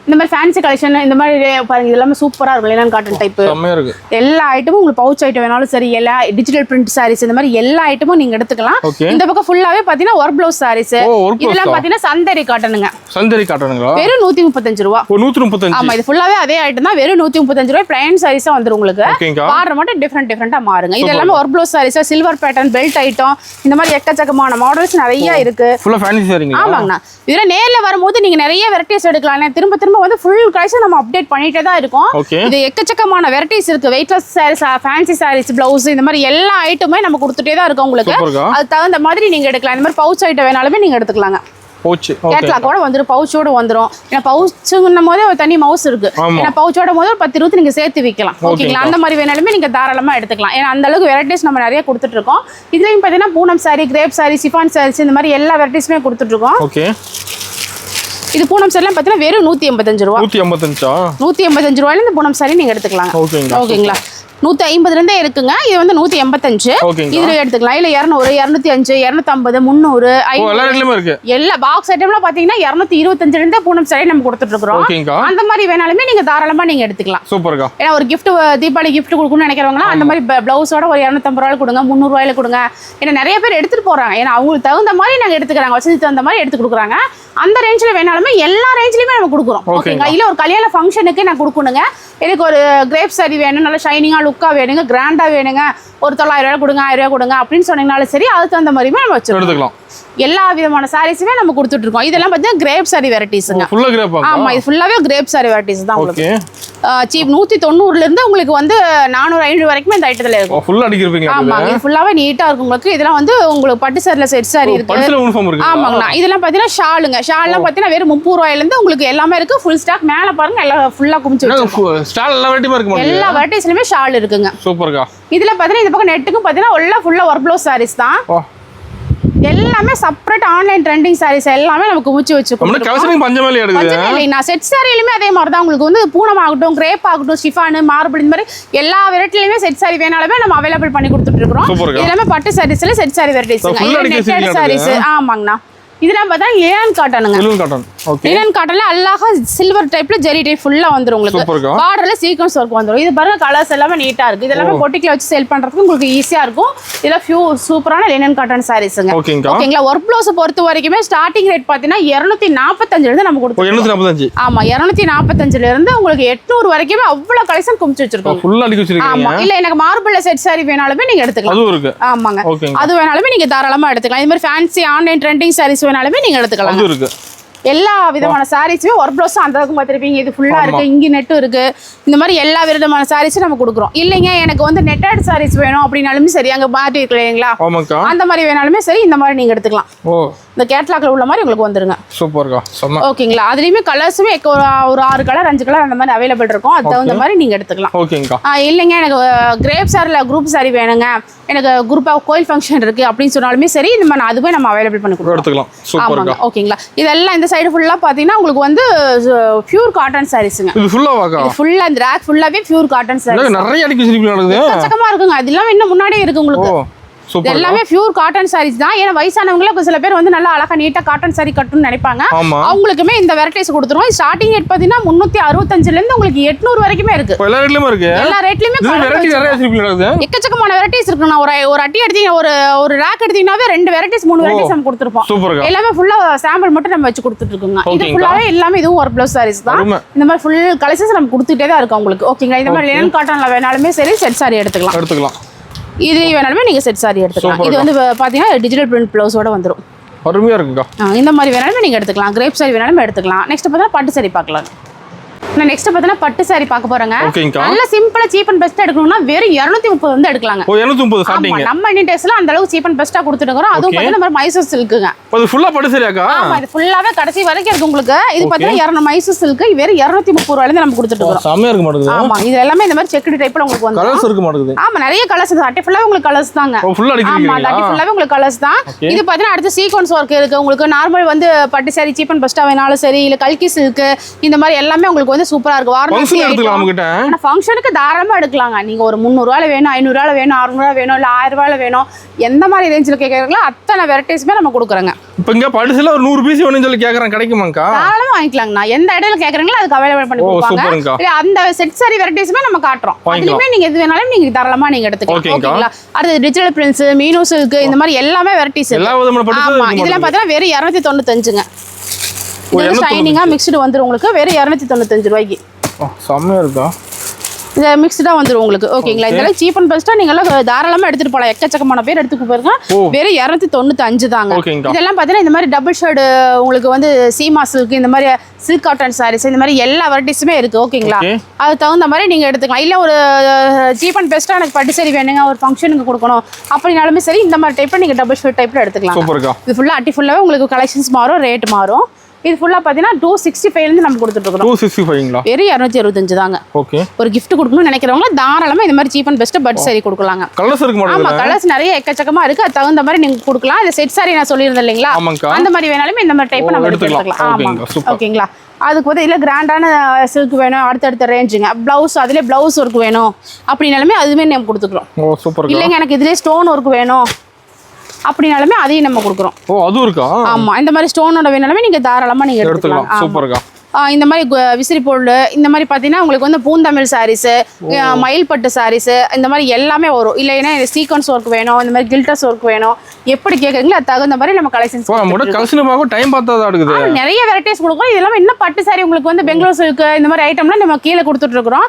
இந்த மாதிரி ஃபேன்சி கலெக்ஷன் இந்த மாதிரி பாருங்க இதெல்லாம் சூப்பரா இருக்கும் லினன் காட்டன் டைப் எல்லா ஐட்டமும் உங்களுக்கு பவுச் ஐட்டம் வேணாலும் சரி எல்லா டிஜிட்டல் பிரிண்ட் சாரீஸ் இந்த மாதிரி எல்லா ஐட்டமும் நீங்க எடுத்துக்கலாம் இந்த பக்கம் ஃபுல்லாவே பாத்தீங்கன்னா ஒர்க் ப்ளவுஸ் சாரீஸ் இதெல்லாம் பாத்தீங்கன்னா சந்தரி காட்டனுங்க வெறும் 135 ரூபா 135 ஆமா இது ஃபுல்லாவே அதே ஐட்டம் தான் வெறும் 135 ரூபாய் பிளைன் சாரீஸா வந்துரும் உங்களுக்கு பார்டர் மட்டும் டிஃபரெண்டா மாறுங்க இது எல்லாமே work blouse saris silver pattern belt item இந்த மாதிரி எக்கச்சக்கமான மாடல்ஸ் நிறைய இருக்கு ஃபுல்லா ஃபேன்சி சாரீங்க ஆமாங்கண்ணா இதுல நேர்ல வரும்போது நீங்க நிறைய வெரைட்டிஸ் எடுக்கலாம் திரும்ப வந்து ஃபுல் கலெக்ஷன் நம்ம அப்டேட் பண்ணிட்டே தான் இருக்கோம் இது எக்கச்சக்கமான வெரைட்டிஸ் இருக்கு weightless saris fancy saris blouse இந்த மாதிரி எல்லா ஐட்டமே நம்ம கொடுத்துட்டே தான் இருக்கோம் உங்களுக்கு அது தகுந்த மாதிரி நீங்க எடுக்கலாம் இந்த மாதிரி பவுச் ஐட்டம் வேணாலுமே நீங்க எடுத்துக்கலாங்க கேட்லாக்கோட வந்துடும் பவுச்சோட வந்துடும் ஏன்னா பவுச்சுன்னும் போதே ஒரு தனி மவுஸ் இருக்கு ஏன்னா பவுச்சோட போது ஒரு 10-20 நீங்க சேர்த்து வைக்கலாம் ஓகேங்களா அந்த மாதிரி வேணாலுமே நீங்க தாராளமா எடுத்துக்கலாம் ஏன்னா அந்த அளவுக்கு வெரைட்டிஸ் நம்ம நிறைய கொடுத்துட்டு இருக்கோம் இதுலயும் பாத்தீங்கன்னா பூனம் சாரி கிரேப் சாரி சிஃபான் சாரீஸ் இந்த மாதிரி எல்லா வெரைட்டிஸுமே கொடுத்துட்டு இருக்கோம் இது பூனம் சாரிலாம் பார்த்தீங்கன்னா வெறும் 185 ரூபா 185 ரூபாயில இந்த பூனம் சாரி நீங்க எடுத்துக்கலாம் ஓகேங்களா 150 இருக்குங்க இது வந்து 185 இதுல எடுத்துக்கலாம் இல்ல 200 205 250 300 எல்லா பாக்ஸ் ஐட்டம்லாம் பாத்தீங்கன்னா 225 இருந்தே பூனம் சாரி நம்ம கொடுத்துட்டு இருக்கோம் அந்த மாதிரி வேணாலுமே நீங்க தாராளமா நீங்க எடுத்துக்கலாம் சூப்பர்க்கா ஏன்னா ஒரு gift தீபாவளி gift கொடுக்கணும்னு நினைக்கிறவங்க அந்த மாதிரி பிளவுஸோட ஒரு 250 ரூபாயில கொடுங்க 300 ரூபாயில கொடுங்க ஏன்னா நிறைய பேர் எடுத்துட்டு போறாங்க ஏன்னா அவங்களுக்கு தகுந்த மாதிரி நாங்க எடுத்துக்கிறாங்க வசதி தகுந்த மாதிரி எடுத்து கொடுக்குறாங்க அந்த ரேஞ்சில் வேணாலுமே எல்லா ரேஞ்சிலுமே நம்ம கொடுக்குறோம் ஓகேங்களா இல்ல ஒரு கல்யாண ஃபங்க்ஷனுக்கு நான் கொடுக்கணுங்க எனக்கு ஒரு கிரேப் சாரி வேணும் நல்லா ஷைனிங்கா லுக்கா வேணுங்க கிராண்டா வேணுங்க ஒரு 900 ரூபாய் கொடுங்க 1000 ரூபாய் கொடுங்க அப்படின்னு சொன்னீங்கனாலும் சரி அதுக்கு தகுந்த மாதிரியுமே நம்ம வச்சுருக்கோம் எல்லா விதமான சாரீஸுமே நம்ம கொடுத்துட்டு இருக்கோம் இதெல்லாம் பார்த்தீங்கன்னா கிரேப் சாரி வெரைட்டிஸ்ங்க ஆமா இது ஃபுல்லாவே கிரேப் சாரி வெரைட்டிஸ் தான் உங்களுக்கு சீப் 190ல இருந்து உங்களுக்கு வந்து 400 500 வரைக்கும் இந்த ஐட்டத்துல இருக்கும். ஃபுல்லா அடிக்கிறீங்க. ஆமா, இது ஃபுல்லாவே நீட்டா இருக்கும் உங்களுக்கு. இதெல்லாம் வந்து உங்களுக்கு பட்டு சாரில செட் சாரி இருக்கு. பட்டுல யூனிஃபார்ம் இருக்கு. ஆமாங்கண்ணா. இதெல்லாம் பாத்தீங்கன்னா ஷாலுங்க. ஷால்லாம் பாத்தீங்கன்னா வெறும் 30 ரூபாயில இருந்து உங்களுக்கு எல்லாமே இருக்கு. ஃபுல் ஸ்டாக் மேல பாருங்க எல்லாம் ஃபுல்லா குமிச்சு வச்சிருக்கோம். ஸ்டால் எல்லா வெரைட்டிமா இருக்கு. எல்லா வெரைட்டிஸ்லயுமே ஷால் இருக்குங்க. சூப்பர்க்கா. இதுல பாத்தீங்கன்னா இந்த பக்கம் நெட்டுக்கு பாத்தீங்கன்னா எல்லாம் ஃபுல்லா ஒர்க் ப்ளவுஸ் சாரீஸ் தான். எல்லாமே செப்பரேட் ஆன்லைன் ட்ரெண்டிங் சாரீஸ் எல்லாமே நமக்கு குமிச்சு வச்சிருக்கோம். நம்ம கலெக்ஷன் பஞ்சமேல எடுக்குது. நான் செட் சாரியிலுமே அதே மாதிரி தான் உங்களுக்கு வந்து பூனம் ஆகட்டும், கிரேப் ஆகட்டும், ஷிஃபான், மார்பிள் இந்த மாதிரி எல்லா வெரைட்டிலயுமே செட் சாரி வேணாலுமே நம்ம அவைலபிள் பண்ணி கொடுத்துட்டு இருக்கோம். எல்லாமே பட்டு சாரீஸ்ல செட் சாரி வெரைட்டிஸ் சாரீஸ். ஆமாங்கண்ணா. இதெல்லாம் பார்த்தா லினன் காட்டனுங்க. லினன் காட்டன்ல அழகா சில்வர் டைப்ல ஜெரி டைப் ஃபுல்லா வந்துரும் உங்களுக்கு. பார்டர்ல சீக்வென்ஸ் வர்க் வந்துரும். இது பாருங்க கலர்ஸ் எல்லாமே நீட்டா இருக்கு. இதெல்லாம் பொட்டிக்ல வச்சு சேல் பண்றதுக்கு உங்களுக்கு ஈஸியா இருக்கும். இதெல்லாம் சூப்பரான லினன் காட்டன் சாரீஸ்ங்க. ஓகேங்களா. ஒர்க் ப்ளவுஸ் பொறுத்த வரைக்குமே ஸ்டார்டிங் ரேட் பாத்தீங்கன்னா 245 இருந்து நம்ம கொடுத்துருக்கோம். 245. ஆமா, 245ல இருந்து உங்களுக்கு 800 வரைக்குமே அவ்வளவு கலெக்ஷன் குமிச்சு வச்சிருக்கோம். ஃபுல்லா அடிச்சு வச்சிருக்கீங்க. ஆமா, இல்ல எனக்கு மார்பிள்ல செட் சாரி வேணாலுமே நீங்க எடுத்துக்கலாம். அதுவும் இருக்கு. ஆமாங்க, அது வேணாலுமே நீங்க தாராளமா எடுத்துக்கலாம். இந்த மாதிரி ஃபேன்சி ஆன்லைன் ட்ரெண்டிங் சாரீஸ் வேணாலுமே நீங்க எடுத்துக்கலாம். அது இருக்கு. எல்லா விதமான சாரீஸுமே ஒர்க் ப்ளவுஸ் அந்த அளவுக்கு பார்த்துருப்பீங்க. இது ஃபுல்லா இருக்கு, இங்க நெட்டும் இருக்கு. இந்த மாதிரி எல்லா விதமான சாரீஸும் நம்ம கொடுக்குறோம். இல்லைங்க எனக்கு வந்து நெட்டட் சாரீஸ் வேணும் அப்படின்னாலுமே சரி, அங்க பாட்டி இருக்கு இல்லைங்களா, அந்த மாதிரி வேணாலுமே சரி இந்த மாதிரி நீங்க எடுத்துக்கலாம். இந்த கேட்லாக்ல உள்ள மாதிரி உங்களுக்கு வந்துருங்க. சூப்பர்க்கா. ஓகேங்களா. அதுலயுமே கலர்ஸுமே ஒரு 6 கலர் 5 கலர் அந்த மாதிரி அவைலபிள் இருக்கும். அது தகுந்த மாதிரி நீங்க எடுத்துக்கலாம். ஓகேங்கா. இல்லைங்க எனக்கு கிரேப் சாரில குரூப் சாரி வேணுங்க, எனக்கு குரூப்பா கோயில் ஃபங்க்ஷன் இருக்கு அப்படின்னு சொன்னாலுமே சரி, இந்த மாதிரி அதுவே நம்ம அவைலபிள் பண்ணி கொடுத்துக்கலாம். சூப்பர்க்கா. ஓகேங்களா. இதெல்லாம் இந்த சைடு ஃபுல்லா பாத்தீங்கன்னா உங்களுக்கு வந்து பியூர் காட்டன் சாரீஸ்ங்க. இது ஃபுல்லா வாக்கா. இது ஃபுல்லா இந்த ரேக் ஃபுல்லாவே பியூர் காட்டன் சாரீஸ். நிறைய அடிக்க வச்சிருக்கீங்க. நடக்குது. சக்கமா இருக்குங்க. அதெல்லாம் இன்னும் முன்னாடியே இருக்கு உங்களுக்கு. எல்லாமே பியூர் காட்டன் சாரீஸ் தான். ஏன்னா வயசானவங்களுக்கு சில பேர் வந்து நல்லா அழகா நீட்டா காட்டன் சாரி கட்டணும்னு நினைப்பாங்க. அவங்களுக்குமே இந்த வெரைட்டிஸ் கொடுத்துருவோம். ஸ்டார்டிங் ரேட் பாத்தீங்கன்னா 365ல இருந்து உங்களுக்கு 800 வரைக்குமே இருக்கு. எல்லா ரேட்லயுமே இருக்கு. எல்லா ரேட்லயுமே வெரைட்டி நிறைய வச்சிருக்கீங்க. எக்கச்சக்கமான வெரைட்டிஸ் இருக்கு. நான் ஒரு அட்டி எடுத்தீங்க, ஒரு ரேக் எடுத்தீங்கனாவே 2 வெரைட்டிஸ் 3 வெரைட்டிஸ் நம்ம கொடுத்துருப்போம். எல்லாமே ஃபுல்லா சாம்பிள் மட்டும் நம்ம வச்சு கொடுத்துட்டு இருக்கோங்க. இது ஃபுல்லாவே எல்லாமே இதுவும் ஒரு ப்ளவுஸ் சாரீஸ் தான். இந்த மாதிரி ஃபுல் கலெக்ஷன்ஸ் நம்ம கொடுத்துட்டே தான் இருக்கு உங்களுக்கு. ஓகேங்களா. இந்த மாதிரி லினன் காட்டன்ல வேணாலுமே சரி செட் சாரி எடுத்துக்கலாம். இது வேணாலுமே நீங்க செட் சாரி எடுத்துக்கலாம். இது வந்து பாத்தீங்கன்னா டிஜிட்டல் பிரிண்ட் ப்ளவுஸோட வந்துரும். அருமையா இருக்குங்க. இந்த மாதிரி வேணாலுமே நீங்க எடுத்துக்கலாம். கிரேப் சாரி வேணாலுமே எடுத்துக்கலாம். நெக்ஸ்ட் பார்த்தா பட்டு சாரி பார்க்கலாம். நான் நெக்ஸ்ட் பார்த்தீங்கன்னா பட்டு சாரி பார்க்க போறேங்க. நல்ல சிம்பிளா சீப் அண்ட் பெஸ்ட் எடுக்கணும்னா வெறும் 230 வந்து எடுக்கலாங்க. 230 ஸ்டார்டிங். நம்ம இந்தியன் டேஸ்ல அந்த அளவுக்கு சீப் அண்ட் பெஸ்டா கொடுத்துட்டு இருக்கோம். அதுவும் பார்த்தீங்கன்னா நம்ம மைசூர் சில்க்குங்க. அது ஃபுல்லா பட்டு சாரியாக்கா? ஆமா, இது ஃபுல்லாவே கடைசி வரைக்கும் இருக்கு உங்களுக்கு. இது பார்த்தீங்கன்னா 200 மைசூர் சில்க் வெறும் 230 ரூபாயில இருந்து நம்ம கொடுத்துட்டு இருக்கோம். செமையா இருக்கு மாட்டேங்குது. ஆமா, இது எல்லாமே இந்த மாதிரி செக்குடு டைப்ல உங்களுக்கு வந்து கலர்ஸ் இருக்கு மாட்டேங்குது. ஆமா, நிறைய கலர்ஸ் இருக்கு. அட்டை ஃபுல்லா உங்களுக்கு கலர்ஸ் தாங்க. ஃபுல்லா அடிக்கிறீங்க. ஆமா, அட்டை ஃபுல்லாவே உங்களுக்கு கலர்ஸ் தான். இது பார்த்தீங்கன்னா அடுத்து சீக்வென்ஸ் வர்க் இருக்கு உங்களுக்கு. நார்மல் வந்து பட்டு சாரி சீப் அண்ட் பெஸ்டா வேணாலும் சரி, இல்ல கல்கி சில்க் இந்த மாதிரி எல்லாமே உங்களுக்கு வந்து சூப்பரா இருக்கு. ஃபங்க்ஷனுக்கு தாராளமா எடுக்கலாங்க. நீங்க ஒரு 300 ரூபாயில வேணும், 500 ரூபாயில வேணும், 600 ரூபாய் வேணும், இல்ல 1000 ரூபாயில வேணும், எந்த மாதிரி ரேஞ்சில கேக்குறீங்களோ அத்தனை வெரைட்டிஸ்மே நம்ம கொடுக்குறோங்க. இப்போ இங்க பட்டுல ஒரு 100 பீஸ் வேணும்னு சொல்லி கேக்குறாங்க, கிடைக்குமாக்கா? தாராளமா வாங்கிக்கலாங்கண்ணா. எந்த இடையில கேக்குறீங்களோ அதுக்கு அவைலபிள் பண்ணி கொடுப்பாங்க. இல்ல அந்த செட் சாரி வெரைட்டிஸ்மே நம்ம காட்டுறோம். அதுலயுமே நீங்க எது வேணாலும் நீங்க தாராளமா நீங்க எடுத்துக்கலாம். ஓகேங்களா. அடுத்து டிஜிட்டல் பிரிண்ட்ஸ், மீனு சில்க் இந்த மாதிரி எல்லாமே வெரைட்டிஸ் இருக்கு. எல்லா விதமான பட்டு. ஆமா, இதெல்லாம் பார்த்தா வெறும் 295ங்க. இது ஷைனிங்கா மிக்ஸ்டு வந்துரும் உங்களுக்கு வெறும் 295 ரூபாய்க்கு. செம்மையா இருக்கா. இது மிக்ஸ்டா வந்துரும் உங்களுக்கு. ஓகேங்களா. இதெல்லாம் சீப் அண்ட் பெஸ்டா நீங்க எல்லாம் தாராளமா எடுத்துட்டு போலாம். எக்கச்சக்கமான பேர் எடுத்துட்டு போயிருங்க. வெறும் 295 தாங்க. இதெல்லாம் பாத்தீங்கன்னா இந்த மாதிரி டபுள் ஷேடு உங்களுக்கு வந்து சீமா சில்க் இந்த மாதிரி சில்க் காட்டன் சாரீஸ் இந்த மாதிரி எல்லா வெரைட்டிஸுமே இருக்கு. ஓகேங்களா. அது தகுந்த மாதிரி நீங்க எடுத்துக்கலாம். இல்ல ஒரு சீப் அண்ட் பெஸ்டா எனக்கு பட்டு சாரி வேணுங்க, ஒரு ஃபங்க்ஷனுக்கு கொடுக்கணும் அப்படினாலுமே சரி இந்த மாதிரி டைப்ல நீங்க டபுள் ஷேட் டைப்ல எடுத்துக்கலாம். இது ஃபுல்லா அட்டி ஃபுல்லாவே உங்களுக்கு கலெக்ஷன்ஸ் மாறும், ரேட் மாறும். இது ஃபுல்லா பாத்தீங்கன்னா 265 இருந்து நம்ம கொடுத்துட்டு இருக்கோம். 265ங்களா? வெறும் 265 தாங்க. ஓகே. ஒரு gift கொடுக்கணும்னு நினைக்கிறவங்க தாராளமா இந்த மாதிரி cheap and best but sari கொடுக்கலாங்க. கலர்ஸ் இருக்கு மாடல். ஆமா, கலர்ஸ் நிறைய எக்கச்சக்கமா இருக்கு. அது தகுந்த மாதிரி நீங்க கொடுக்கலாம். இது செட் சாரி நான் சொல்லியிருந்தேன் இல்லீங்களா, அந்த மாதிரி வேணாலுமே இந்த மாதிரி டைப் நம்ம எடுத்துக்கலாம். ஆமா, ஓகேங்களா. அதுக்கு வந்து இல்ல கிராண்டான சில்க் வேணும், அடுத்தடுத்த ரேஞ்சுங்க. பிளவுஸ் அதுல பிளவுஸ் ஒர்க் வேணும் அப்படினாலுமே அதுமே நம்ம கொடுத்துக்கிறோம். ஓ சூப்பர். இல்லங்க எனக்கு இதுலயே ஸ்டோன் ஒர்க் வேணும் அப்படினாலுமே அதையும் நம்ம கொடுக்குறோம். ஓ அதுவும் இருக்கா? ஆமா, இந்த மாதிரி ஸ்டோனோட வேணாலுமே நீங்க தாராளமா நீங்க எடுத்துக்கலாம். சூப்பர்க்கா. இந்த மாதிரி விசிறி பொருள் இந்த மாதிரி பார்த்தீங்கன்னா உங்களுக்கு வந்து பூந்தமிழ் சாரீஸு, மயில் பட்டு சாரீஸு இந்த மாதிரி எல்லாமே வரும். இல்லைன்னா சீக்வன்ஸ் ஒர்க் வேணும், இந்த மாதிரி கில்டர்ஸ் ஒர்க் வேணும், எப்படி கேட்குறீங்களோ அது தகுந்த மாதிரி நம்ம கலெக்ஷன்ஸ் டைம் பார்த்தா இருக்குது. நிறைய வெரைட்டிஸ் கொடுக்கும். இதெல்லாம் இன்னும் பட்டு சாரி உங்களுக்கு வந்து பெங்களூர் சில்க் இந்த மாதிரி ஐட்டம்லாம் நம்ம கீழே கொடுத்துட்டு இருக்கிறோம்.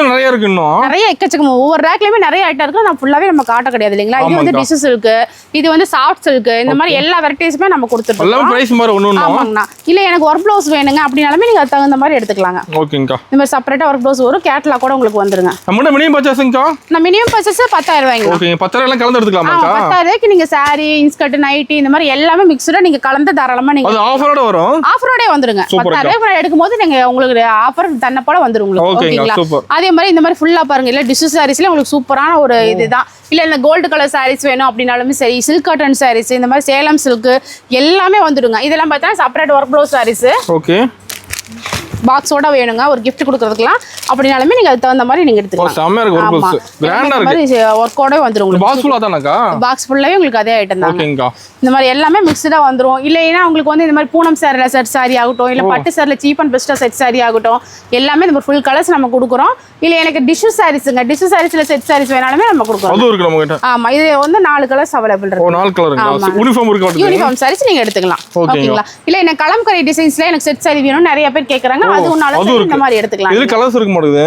நிறைய இருக்கு, நிறைய எக்கச்சக்கம் ஒவ்வொரு ரேக்லயுமே நிறைய ஐட்டம் இருக்கு. நான் ஃபுல்லாவே நம்ம காட்ட கிடையாது இல்லைங்களா. இது வந்து டிஷ்யூ சில்க், இது வந்து சாஃப்ட் சில்க், இந்த மாதிரி எல்லா வெரைட்டிஸுமே நம்ம கொடுத்துட்டு இருக்கோம். ஆமாங்கண்ணா. இல்ல எனக்கு ஒர்க் ப்ளவுஸ் வேணுங்க அப்படினாலுமே நீங்க அதுக்கு தகுந்த மாதிரி எடுத்துக்கலாங்க. ஓகேங்கா. இந்த மாதிரி செப்பரேட்டா ஒர்க் ப்ளவுஸ் வரும், கேட்டலாக் கூட உங்களுக்கு வந்துருங்க. நம்மட்ட மினிமம் பர்சேஸ்ங்கா? நான் மினிமம் பர்சேஸ் 10,000 ரூபாய்ங்க. ஓகே 10,000 எல்லாம் கலந்து எடுத்துக்கலாமாக்கா? 10,000 ரூபாய்க்கு நீங்க saree, இன்ஸ்கர்ட், நைட்டி இந்த மாதிரி எல்லாமே மிக்ஸ்டா நீங்க கலந்து தாராளமா நீங்க அது ஆஃபரோட வரும். ஆஃபரோட வந்துருங்க. 10,000 ரூபாய் எடுக்கும்போது நீங்க உங்களுக்கு ஆஃபர் தன்னப்போல வந்துரும் உங்களுக்கு. ஓகேங்களா? அதே மாதிரி இந்த மாதிரி ஃபுல்லா பாருங்க, இல்ல டிஷ்யூ சாரீஸ்ல உங்களுக்கு சூப்பரான ஒரு இதுதான். இல்ல இந்த கோல்டு கலர் சாரீஸ் வேணும் அப்படினாலும் சரி, சில்க் காட்டன் சாரீஸ், இந்த மாதிரி சேலம் சில்க் எல்லாமே வந்துடுங்க. இதெல்லாம் பார்த்தா separate work blouse saris. Okay. பாக்ஸோட வேணுங்க ஒரு gift கொடுக்கிறதுக்குலாம் அப்படினாலுமே நீங்க அதுக்கு தகுந்த மாதிரி நீங்க எடுத்துக்கலாம். செம்மயா இருக்கு ஒர்க் ப்ளவுஸ். கிராண்டா இருக்கு. ஒர்க்கோட வந்துரும் உங்களுக்கு. பாக்ஸ் ஃபுல்லா தானக்கா? பாக்ஸ் ஃபுல்லாவே உங்களுக்கு அதே ஐட்டம் தான். ஓகேங்கா. இந்த மாதிரி எல்லாமே மிக்ஸ்டா வந்துரும். இல்லைனா உங்களுக்கு வந்து இந்த மாதிரி பூனம் சாரில செட் சாரி ஆகட்டும், இல்ல பட்டு சாரில சீப் அண்ட் பெஸ்டா செட் சாரி ஆகட்டும், எல்லாமே இந்த ஃபுல் கலர்ஸ் நம்ம கொடுக்குறோம். இல்ல எனக்கு டிஷ்யூ சாரீஸ்ங்க, டிஷ்யூ சாரீஸ்ல செட் சாரீஸ் வேணாலுமே நம்ம கொடுக்குறோம். அது இருக்கு நம்ம கிட்ட. ஆமா, இது வந்து 4 கலர்ஸ் அவேilable இருக்கு. 4 கலருங்க. யூனிஃபார்ம் இருக்கு வந்து. யூனிஃபார்ம் சாரீஸ் நீங்க எடுத்துக்கலாம். ஓகேங்களா? இல்ல எனக்கு கலம்கரி டிசைன்ஸ்ல எனக்கு செட் சாரி வேணும் நிறைய பேர் கேக்குறாங்க. அது ஒன்னால இந்த மாதிரி எடுத்துக்கலாம். இது கலர்ஸ் இருக்கு மாட்டேங்குது.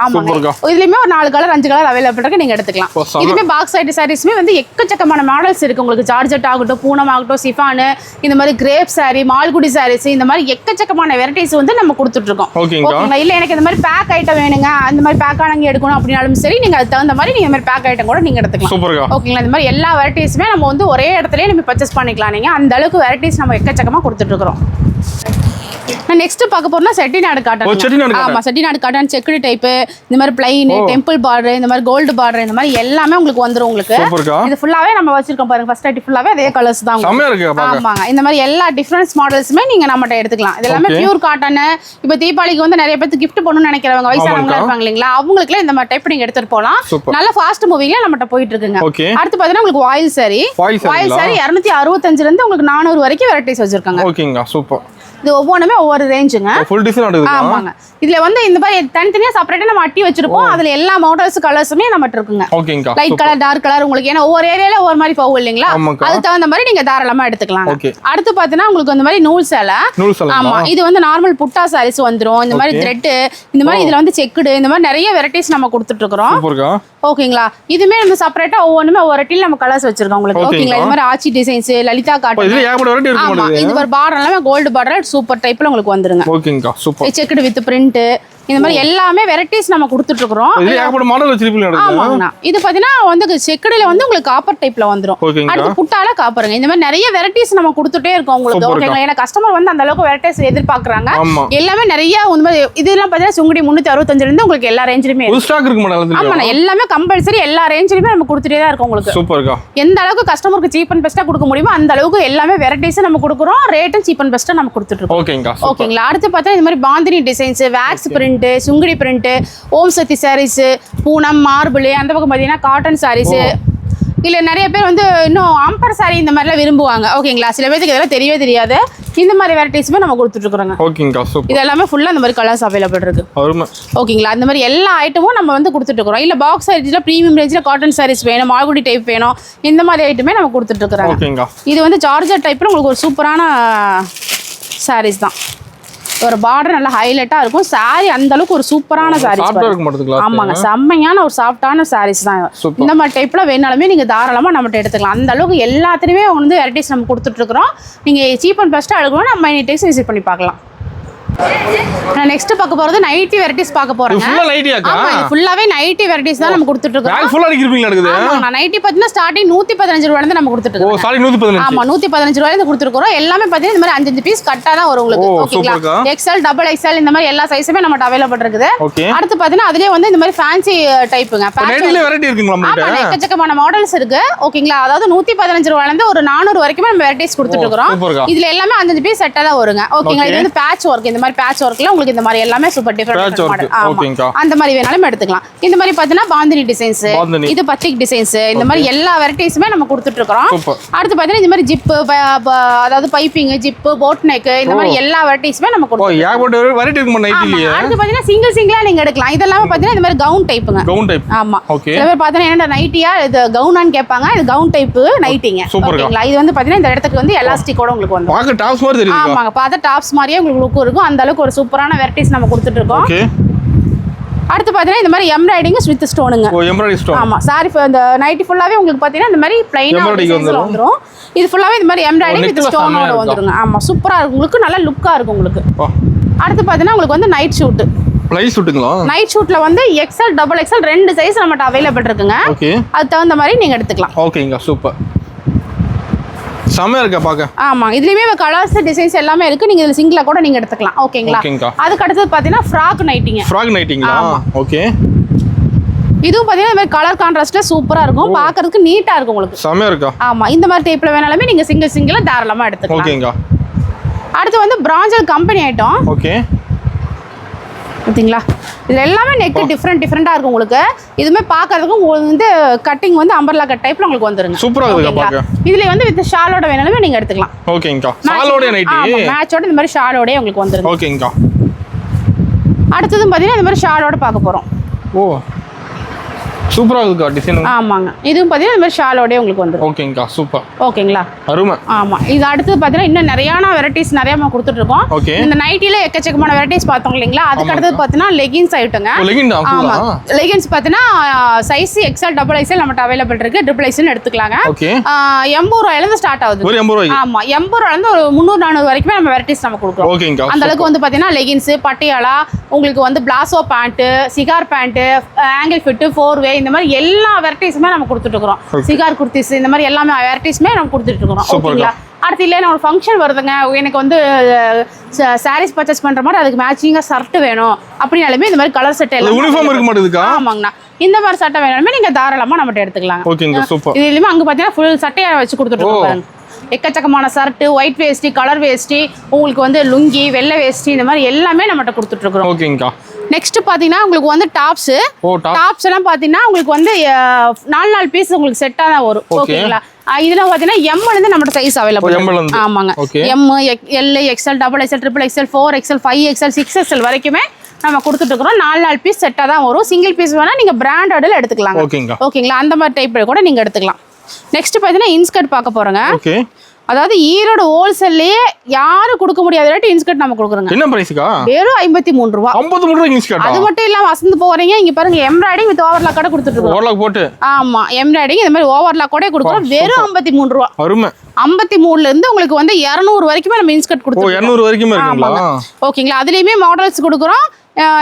ஆமாங்க. இதுலயுமே ஒரு 4 கலர் 5 கலர் அவைலபிள் இருக்கு, நீங்க எடுத்துக்கலாம். இதுமே பாக்ஸ் சைடு சாரீஸ்மே வந்து எக்கச்சக்கமான மாடல்ஸ் இருக்கு உங்களுக்கு. ஜார்ஜெட் ஆகட்டும், பூனம் ஆகட்டும், சிஃபான், இந்த மாதிரி கிரேப் சாரி, மால்குடி சாரீஸ், இந்த மாதிரி எக்கச்சக்கமான வெரைட்டிஸ் வந்து நம்ம கொடுத்துட்டு இருக்கோம். ஓகேங்களா? இல்ல எனக்கு இந்த மாதிரி பேக் ஐட்டம் வேணுங்க, அந்த மாதிரி பேக் ஆனங்க எடுக்கணும் அப்படினாலும் சரி, நீங்க அதுக்கு தகுந்த மாதிரி நீங்க இந்த மாதிரி பேக் ஐட்டம் கூட நீங்க எடுத்துக்கலாம். ஓகேங்களா? இந்த மாதிரி எல்லா வெரைட்டிஸுமே நம்ம வந்து ஒரே இடத்துலயே நம்ம பர்ச்சேஸ் பண்ணிக்கலாம். நீங்க அந்த அளவுக்கு வெரைட்டிஸ் நம்ம எக்கச்சக்கமா கொடுத்துட்டு இருக்கோம். நெக்ஸ்ட் பார்க்க போறோம்னா செட்டிநாடு காட்டன். ஆமா, செட்டிநாடு காட்டன் செக்குடு டைப், இந்த மாதிரி பிளைன், டெம்பிள் பார்டர், இந்த மாதிரி கோல்டு பார்டர், இந்த மாதிரி எல்லாமே உங்களுக்கு வந்துரும் உங்களுக்கு. இது ஃபுல்லாவே நம்ம வச்சிருக்கோம் பாருங்க. ஃபர்ஸ்ட் ஐட்டி ஃபுல்லாவே அதே கலர்ஸ் தான். ஆமாங்க. இந்த மாதிரி எல்லா டிஃபரன்ஸ் மாடல்ஸுமே நீங்க நம்மட்ட எடுத்துக்கலாம். இது எல்லாமே பியூர் காட்டன். இப்போ தீபாவளிக்கு வந்து நிறைய பேருக்கு gift பண்ணணும்னு நினைக்கிறவங்க, வயசானவங்க இருப்பாங்க இல்லீங்களா, அவங்களுக்குலாம் இந்த மாதிரி டைப் நீங்க எடுத்துட்டு போலாம். நல்ல ஃபாஸ்ட் மூவிங்ல நம்மட்ட போயிட்டு இருக்குங்க. அடுத்து பாத்தீங்கன்னா உங்களுக்கு வாயில் சாரி. வாயில் சாரி 265 ல இருந்து உங்களுக்கு 400 வரைக்கும் வெரைட்டிஸ் வச்சிருக்காங்க. ஓகேங்க, சூப்பர். இது ஒவ்வொன்றுமே ஒவ்வொரு ரேஞ்சுங்க. ஃபுல் டிசைன் எடுக்குது. ஆமாங்க. இதுல வந்து இந்த மாதிரி தனித்தனியா செப்பரேட்டா நம்ம அட்டி வச்சிருப்போம். அதுல எல்லா மாடல்ஸ் கலர்ஸுமே நம்மட்ட இருக்குங்க. ஓகேங்கா. லைட் கலர், டார்க் கலர் உங்களுக்கு ஏன்னா ஒவ்வொரு ஏரியால ஒவ்வொரு மாதிரி போகும் இல்லீங்களா, அதுக்கு தகுந்த மாதிரி நீங்க தாராளமா எடுத்துக்கலாம். அடுத்து பாத்தீங்கன்னா உங்களுக்கு இந்த மாதிரி நூல் சேலை. ஆமா, இது வந்து நார்மல் புட்டா சாரீஸ் வந்துரும். இந்த மாதிரி த்ரெட், இந்த மாதிரி இதுல வந்து செக்குடு, இந்த மாதிரி நிறைய வெரைட்டிஸ் நம்ம கொடுத்துட்டு இருக்கோம். ஓகேங்களா? இதுமே நம்ம செப்பரேட்டா ஒவ்வொன்றுமே ஒவ்வொரு டில் நம்ம கலர்ஸ் வச்சிருக்கோம் உங்களுக்கு. ஓகேங்களா? இந்த மாதிரி ஆச்சி டிசைன்ஸ், லலிதா காட்டன், ஆமா, இந்த மாதிரி பார்டர் எல்லாமே கோல்டு பார்டர் சூப்பர் டைப்ல உங்களுக்கு வந்துருங்க. ஓகேங்கா, சூப்பர். செக்குடு வித் பிரிண்ட், இந்த மாதிரி எல்லாமே வெரைட்டிஸ் நம்ம கொடுத்துட்டு இருக்கோம். இதுல ஏகப்பட்ட மாடல் வச்சிருப்பீங்க. ஆமாங்க. இது பாத்தீங்கன்னா வந்து செக்குடுல வந்து உங்களுக்கு காப்பர் டைப்ல வந்துரும். அடுத்து புட்டால காப்பருங்க. இந்த மாதிரி நிறைய வெரைட்டிஸ் நம்ம கொடுத்துட்டே இருக்கோம் உங்களுக்கு. ஓகேங்களா? ஏன்னா கஸ்டமர் வந்து அந்த அளவுக்கு வெரைட்டிஸ் எதிர்பார்க்கறாங்க. எல்லாமே நிறைய இந்த மாதிரி இதெல்லாம் பாத்தீங்கன்னா சுங்குடி 365 ல இருந்து உங்களுக்கு எல்லா ரேஞ்சிலுமே ஃபுல் ஸ்டாக் இருக்கு மாடல். ஆமா, எல்லாமே கம்பல்சரி எல்லா ரேஞ்சிலுமே நம்ம கொடுத்துட்டே தான் இருக்கோம் உங்களுக்கு. சூப்பர்க்கா. எந்த அளவுக்கு கஸ்டமருக்கு சீப் அண்ட் பெஸ்டா கொடுக்க முடியுமோ அந்த அளவுக்கு எல்லாமே வெரைட்டிஸ் நம்ம கொடுக்குறோம். ரேட்டும் சீப் அண்ட் பெஸ்டா நம்ம கொடுத்துட்டு இருக்கோம். ஓகேங்கா. ஓகேங்களா? அடுத்து பார்த்தா இந்த மாதிரி bandhani designs, wax print, Sungudi print, Om Shakti saris, Poonam, marble, அந்த பக்கம் பார்த்தீங்கன்னா காட்டன் சாரீஸ். இல்ல நிறைய பேர் வந்து இன்னும் அம்பர் சாரி இந்த மாதிரிலாம் விரும்புவாங்க. ஓகேங்களா? சில பேருக்கு இதெல்லாம் தெரியவே தெரியாது. இந்த மாதிரி வெரைட்டிஸுமே நம்ம கொடுத்துட்டு இருக்கோங்க. ஓகேங்கா, சூப்பர். இது எல்லாமே ஃபுல்லா இந்த மாதிரி கலர்ஸ் அவைலபிள் இருக்கு. ஓகேங்களா? அந்த மாதிரி எல்லா ஐட்டமும் நம்ம வந்து கொடுத்துட்டு இருக்கோம். இல்ல பாக்ஸ் சைஸ்ல பிரீமியம் ரேஞ்சில் காட்டன் சாரீஸ் வேணும், மால்குடி டைப் வேணும், இந்த மாதிரி ஐட்டமே நம்ம கொடுத்துட்டு இருக்கோம். இது வந்து ஜார்ஜெட் டைப்ல உங்களுக்கு ஒரு சூப்பரான சாரீஸ் தான். ஒரு பார்டர் நல்லா ஹைலைட்டா இருக்கும். சாரி அந்த அளவுக்கு ஒரு சூப்பரான சாரீஸ். ஆமாங்க, செம்மையான ஒரு சாஃப்டான சாரீஸ் தான். இந்த மாதிரி டைப்ல வேணாலுமே நீங்க தாராளமா நம்மகிட்ட எடுத்துக்கலாம். அந்த அளவுக்கு எல்லாத்துலயுமே வந்து வெரைட்டிஸ் நம்ம கொடுத்துட்டு இருக்கோம். நீங்க சீப் அண்ட் பெஸ்டா எடுக்கணும், நம்ம எனி டைம் விசிட் பண்ணி பார்க்கலாம். நான் நெக்ஸ்ட் பார்க்க போறது நைட்டி வெரைட்டிஸ் பார்க்க போறேங்க. ஃபுல்லா நைட்டியாக்கா? ஆமா, இது ஃபுல்லாவே நைட்டி வெரைட்டிஸ் தான் நம்ம கொடுத்துட்டு இருக்கோம். பேக் ஃபுல்லா அடிக்கிறீங்க நடக்குது. ஆமா, நைட்டி பாத்தீங்கன்னா ஸ்டார்டிங் 115 ரூபாயில இருந்து நம்ம கொடுத்துட்டு இருக்கோம். ஓ, சாரி 115. ஆமா, 115 ரூபாயில இருந்து கொடுத்துட்டு இருக்கோம். எல்லாமே பாத்தீங்கன்னா இந்த மாதிரி 5 பீஸ் கட்டா தான் வரும் உங்களுக்கு. ஓகேங்களா? எக்ஸ்எல், டபுள் எக்ஸ்எல் இந்த மாதிரி எல்லா சைஸுமே நம்மட்ட அவைலபிள் இருக்குது. அடுத்து பாத்தீங்கன்னா அதுலயே வந்து இந்த மாதிரி ஃபேன்சி டைப்புங்க. நைட்டில வெரைட்டி இருக்குங்களா நம்மகிட்ட? ஆமா, எக்கச்சக்கமான மாடல்ஸ் இருக்கு. ஓகேங்களா? அதாவது 115 ரூபாயில இருந்து ஒரு 400 வரைக்கும் நம்ம வெரைட்டிஸ் கொடுத்துட்டு இருக்கோம். இதுல எல்லாமே 5 பீஸ் செட்டா தான் வருங்க. ஓகேங்களா? இது வந்து பேட்ச் ஒர்க். இந்த மாதிரி பேட்ச் ஒர்க்ல உங்களுக்கு இந்த மாதிரி எல்லாமே சூப்பர் டிஃபரண்ட் மாடல். ஆமா, அந்த மாதிரி வேணாலும் எடுத்துக்கலாம். இந்த மாதிரி பாத்தீங்கன்னா பாந்தினி டிசைன்ஸ், இது பத்திக் டிசைன்ஸ், இந்த மாதிரி எல்லா வெரைட்டிஸுமே நம்ம கொடுத்துட்டு இருக்கோம். அடுத்து பாத்தீங்கன்னா இந்த மாதிரி ஜிப், அதாவது பைப்பிங், ஜிப், போட் நெக், இந்த மாதிரி எல்லா வெரைட்டிஸுமே நம்ம கொடுத்துட்டு இருக்கோம். அடுத்து பாத்தீங்கன்னா சிங்கிளா நீங்க எடுக்கலாம். இதெல்லாம் பாத்தீங்கன்னா இந்த மாதிரி கவுன் டைப்புங்க. ஆமா, சில பேர் பாத்தீங்கன்னா என்ன நைட்டியா இது கவுனான்னு கேட்பாங்க. இது கவுன் டைப் நைட்டிங்க. ஓகேங்களா? இது வந்து பாத்தீங்கன்னா இந்த இடத்துக்கு வந்து எலாஸ்டிக்கோட உங்களுக்கு வந்து பாக்க டாப்ஸ் மாதிரி தெரியுது. ஆமாங்க, பார்த்தா டாப்ஸ் மாதிரியே உங்களுக்கு லுக் இருக்கும். அந்த அளவுக்கு ஒரு சூப்பரான வெரைட்டிஸ் நம்ம கொடுத்துட்டு இருக்கோம். அடுத்து பாத்தீங்கன்னா இந்த மாதிரி எம்ப்ராய்டிங் வித் ஸ்டோனுங்க. ஆமா, சாரி இந்த நைட்டி ஃபுல்லாவே உங்களுக்கு பாத்தீங்கன்னா இந்த மாதிரி ப்ளைனா வந்துரும். இது ஃபுல்லாவே இந்த மாதிரி எம்ப்ராய்டிங் வித் ஸ்டோனோட வந்துருங்க. ஆமா, சூப்பரா இருக்கும் உங்களுக்கு. நல்ல லுக்கா இருக்கும் உங்களுக்கு. அடுத்து பாத்தீங்கன்னா உங்களுக்கு வந்து நைட் ஷூட். லைட் ஷூட்டுங்களா? நைட் ஷூட்ல வந்து எக்ஸ்எல் டபுள் எக்ஸ்எல் ரெண்டு சைஸ் நம்மட்ட அவைலபிள் இருக்குங்க. ஓகே. அதுக்கு தகுந்த மாதிரி நீங்க எடுத்துக்கலாம். ஓகேங்க சூப்பர். செமையா இருக்கா பாக்க. ஆமா இதுலயுமே கலர்ஸ் டிசைன்ஸ் எல்லாமே இருக்கு. நீங்க இதுல சிங்கிளா கூட நீங்க எடுத்துக்கலாம். ஓகேங்களா? அதுக்கு அடுத்து பாத்தீங்கன்னா ஃப்ராக் நைட்டிங்க. ஃப்ராக் நைட்டிங்களா? ஓகே. இதுவும் பாத்தீங்கன்னா இந்த மாதிரி கலர் கான்ட்ராஸ்ட்ல சூப்பரா இருக்கும். பார்க்கிறதுக்கு நீட்டா இருக்கும் உங்களுக்கு. செமையா இருக்கா? ஆமா இந்த மாதிரி டைப்ல வேணாலுமே நீங்க சிங்கிளா தாராளமா எடுத்துக்கலாம். ஓகேங்க. அடுத்து வந்து பிராஞ்சல் கம்பெனி ஐட்டம். ஓகே. பாத்தீங்களா? இது எல்லாமே நெக் டிஃபரெண்டா இருக்கும் உங்களுக்கு. இதுமே பார்க்கிறதுக்கு வந்து கட்டிங் வந்து அம்பர்லா கட் டைப்ல உங்களுக்கு வந்துருங்க. சூப்பரா இருக்கு பாக்க. இதுல வந்து வித் ஷாலோட வேணாலுமே நீங்க எடுத்துக்கலாம். ஓகேங்கா. ஷாலோட நைட்டி. ஆமா மேட்சோட இந்த மாதிரி ஷாலோட உங்களுக்கு வந்துருங்க. ஓகேங்கா. அடுத்ததும் பாத்தீங்கன்னா இந்த மாதிரி ஷாலோட பார்க்க போறோம். ஓ சூப்பரா இருக்குக்கா டிசைன். ஆமாங்க இதுவும் பாத்தீங்கன்னா இந்த மாதிரி ஷாலோட உங்களுக்கு வந்துரும். ஓகேங்கா சூப்பர். ஓகேங்களா? அருமை. ஆமா இது அடுத்து பாத்தீங்கன்னா இன்னும் நிறையான வெரைட்டிஸ் நிறைய நம்ம கொடுத்துட்டு இருக்கோம். இந்த நைட்டில எக்கச்சக்கமான வெரைட்டிஸ் பார்த்தோம் இல்லீங்களா? அதுக்கு அடுத்து பாத்தீங்கன்னா லெகின்ஸ் ஐட்டங்க. ஆமா லெகின்ஸ் பாத்தீங்கன்னா சைஸ் எக்ஸ்எல் டபுள் எக்ஸ்எல் நம்மட்ட அவைலபிள் இருக்கு. ட்ரிபிள் எக்ஸ்எல் எடுத்துக்கலாங்க. 80 ரூபாயில இருந்து ஸ்டார்ட் ஆகுது. ஒரு 80 ரூபாய். ஆமா 80 ரூபாயில இருந்து ஒரு 300 400 வரைக்கும் நம்ம வெரைட்டிஸ் நம்ம கொடுக்குறோம். ஓகேங்கா. அந்த அளவுக்கு வந்து பாத்தீங்கன்னா லெகின்ஸ், பட்டியாலா, உங்களுக்கு வந்து palazzo pant, cigar pant, ankle fit, 4-வே இந்த மாதிரி எல்லா வெரைட்டிஸுமே நம்ம கொடுத்துட்டு இருக்கோம். சிகார் குர்த்திஸ் இந்த மாதிரி எல்லாமே வெரைட்டிஸ்மே நம்ம கொடுத்துட்டு இருக்கோம். ஓகேங்களா? அடுத்து இல்லை ஒரு ஃபங்க்ஷன் வருதுங்க எனக்கு வந்து சாரீஸ் பர்ச்சேஸ் பண்ற மாதிரி அதுக்கு மேட்சிங்கா ஷர்ட் வேணும் அப்படினாலுமே இந்த மாதிரி கலர் செட் எல்லாம் யூனிஃபார்ம் இருக்க மாட்டேதுக்கா? ஆமாங்கண்ணா இந்த மாதிரி சட்டை வேணுமே நீங்க தாராளமா நம்மகிட்ட எடுத்துக்கலாம். ஓகேங்க சூப்பர். இதுலயுமே அங்க பாத்தீங்கன்னா ஃபுல் சட்டையா வச்சு கொடுத்துட்டு இருக்கோம். எக்கச்சக்கமான ஷர்ட், ஒயிட் வேஸ்டி, கலர் வேஸ்டி, உங்களுக்கு வந்து லுங்கி, வெள்ளை வேஸ்டி இந்த மாதிரி எல்லாமே நம்மகிட்ட கொடுத்துட்டு இருக்கோம். ஓகேங்கா. நெக்ஸ்ட் பாத்தீங்கன்னா உங்களுக்கு வந்து டாப்ஸ் டாப்ஸ் எல்லாம் பாத்தீங்கன்னா உங்களுக்கு வந்து 4 பீஸ் உங்களுக்கு செட்டா தான் வரும். ஓகேங்களா? இதுல பாத்தீங்கன்னா எம் ல இருந்து நம்மட்ட சைஸ் அவைலபிள். ஆமாங்க M, L, XL, double XL, triple XL, 4XL, 5XL, 6XL வரைக்குமே நம்ம கொடுத்துட்டு இருக்கோம். 4 பீஸ் செட்டா தான் வரும். சிங்கிள் பீஸ் வேணா நீங்க பிராண்டட்ல எடுத்துக்கலாம். ஓகேங்களா? அந்த மாதிரி டைப்ல கூட நீங்க எடுத்துக்கலாம். நெக்ஸ்ட் பாத்தீங்கன்னா இன்ஸ்கர்ட் பார்க்க போறோங்க. ஓகே. அதாவது ஈரோடு ஹோல்சேல்லயே யாரும் கொடுக்க முடியாத ரேட் இன்ஸ்கர்ட் நம்ம கொடுக்குறோங்க. என்ன பிரைஸ்க்கா? வெறும் 53 ரூபாய். 53 ரூபாய்க்கு இன்ஸ்கர்ட். அது மட்டும் இல்லாம வசந்து போறீங்க இங்க பாருங்க எம்ப்ராய்டிங் வித் ஓவர்லாக் கூட கொடுத்துட்டு இருக்கோம். ஓவர்லாக் போட்டு. ஆமா எம்ப்ராய்டிங் இந்த மாதிரி ஓவர்லாக் கூட கொடுக்குறோம். வெறும் 53 ரூபாய். அருமை. 53ல இருந்து உங்களுக்கு வந்து 200 வரைக்குமே நம்ம இன்ஸ்கர்ட் கொடுத்துருக்கோம். 200 வரைக்கும் இருக்குங்களா? ஓகேங்களா? அதுலயுமே மாடல்ஸ் கொடுக்குறோம்.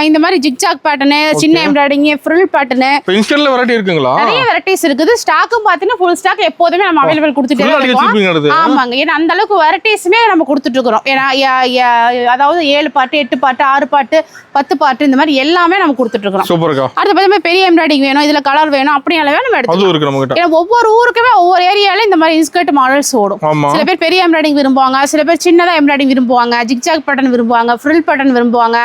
இந்த மாதிரி ஜிக்ஜாக் பேட்டர்ன், சின்ன எம்ப்ராய்டிங், ஃப்ரில் பேட்டர்ன். இப்போ இன்ஸ்கர்ட்ல வெரைட்டி இருக்குங்களா? நிறைய வெரைட்டிஸ் இருக்குது. ஸ்டாக்கும் பாத்தீங்கன்னா ஃபுல் ஸ்டாக் எப்போதுமே நம்ம அவைலபிள் கொடுத்துட்டே இருக்கோம். ஆமாங்க ஏன்னா அந்த அளவுக்கு வெரைட்டிஸ்மே நம்ம கொடுத்துட்டு இருக்கோம். ஏன்னா அதாவது 7 பார்ட், 8 பார்ட், 6 பார்ட், 10 பார்ட் இந்த மாதிரி எல்லாமே நம்ம கொடுத்துட்டு இருக்கோம். சூப்பர்க்கா. அடுத்து பாத்தீங்கன்னா பெரிய எம்ப்ராய்டிங் வேணும், இதுல கலர் வேணும் அப்படினால நம்ம எடுத்துக்கலாம். அது இருக்கு நம்மகிட்ட. ஏன்னா ஒவ்வொரு ஊருக்குமே ஒவ்வொரு ஏரியால இந்த மாதிரி இன்ஸ்கர்ட் மாடல்ஸ் ஓடும். சில பேர் பெரிய எம்ப்ராய்டிங் விரும்புவாங்க, சில பேர் சின்னதா எம்ப்ராய்டிங் விரும்புவாங்க, ஜிக்ஜாக் பேட்டர்ன் விரும்புவாங்க, ஃப்ரில் பேட்டர்ன் விரும்புவாங்க.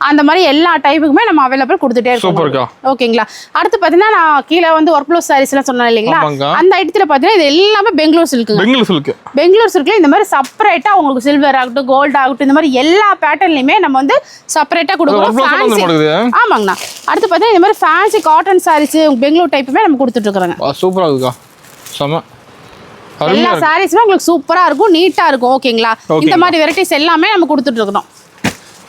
அந்த மாதிரி எல்லா டைப்புக்குமே நம்ம அவைலபிள் கொடுத்துட்டே இருக்கோம். ஓகேங்களா? அடுத்து பாத்தீங்கன்னா நான் கீழே வந்து ஒர்க் ப்ளவுஸ் சாரீஸ் எல்லாம் சொன்னேன் இல்லைங்களா? அந்த ஐட்டத்துல பாத்தீங்கன்னா இது எல்லாமே பெங்களூர் சில்க். பெங்களூர் சில்க்ல இந்த மாதிரி செப்பரேட்டா உங்களுக்கு சில்வர் ஆகட்டும், கோல்ட் ஆகட்டும் இந்த மாதிரி எல்லா பேட்டர்ன்லயுமே நம்ம வந்து செப்பரேட்டா கொடுக்குறோம். ஆமாங்கண்ணா. அடுத்து பாத்தீங்கன்னா இந்த மாதிரி ஃபேன்சி காட்டன் சாரீஸ் பெங்களூர் டைப்புமே நம்ம கொடுத்துட்டு இருக்கோங்க. சூப்பரா இருக்குக்கா. செம. எல்லா சாரீஸுமே உங்களுக்கு சூப்பரா இருக்கும், நீட்டா இருக்கும். ஓகேங்களா? இந்த மாதிரி வெரைட்டிஸ் எல்லாமே நம்ம கொடுத்துட்டு இருக்கோம்.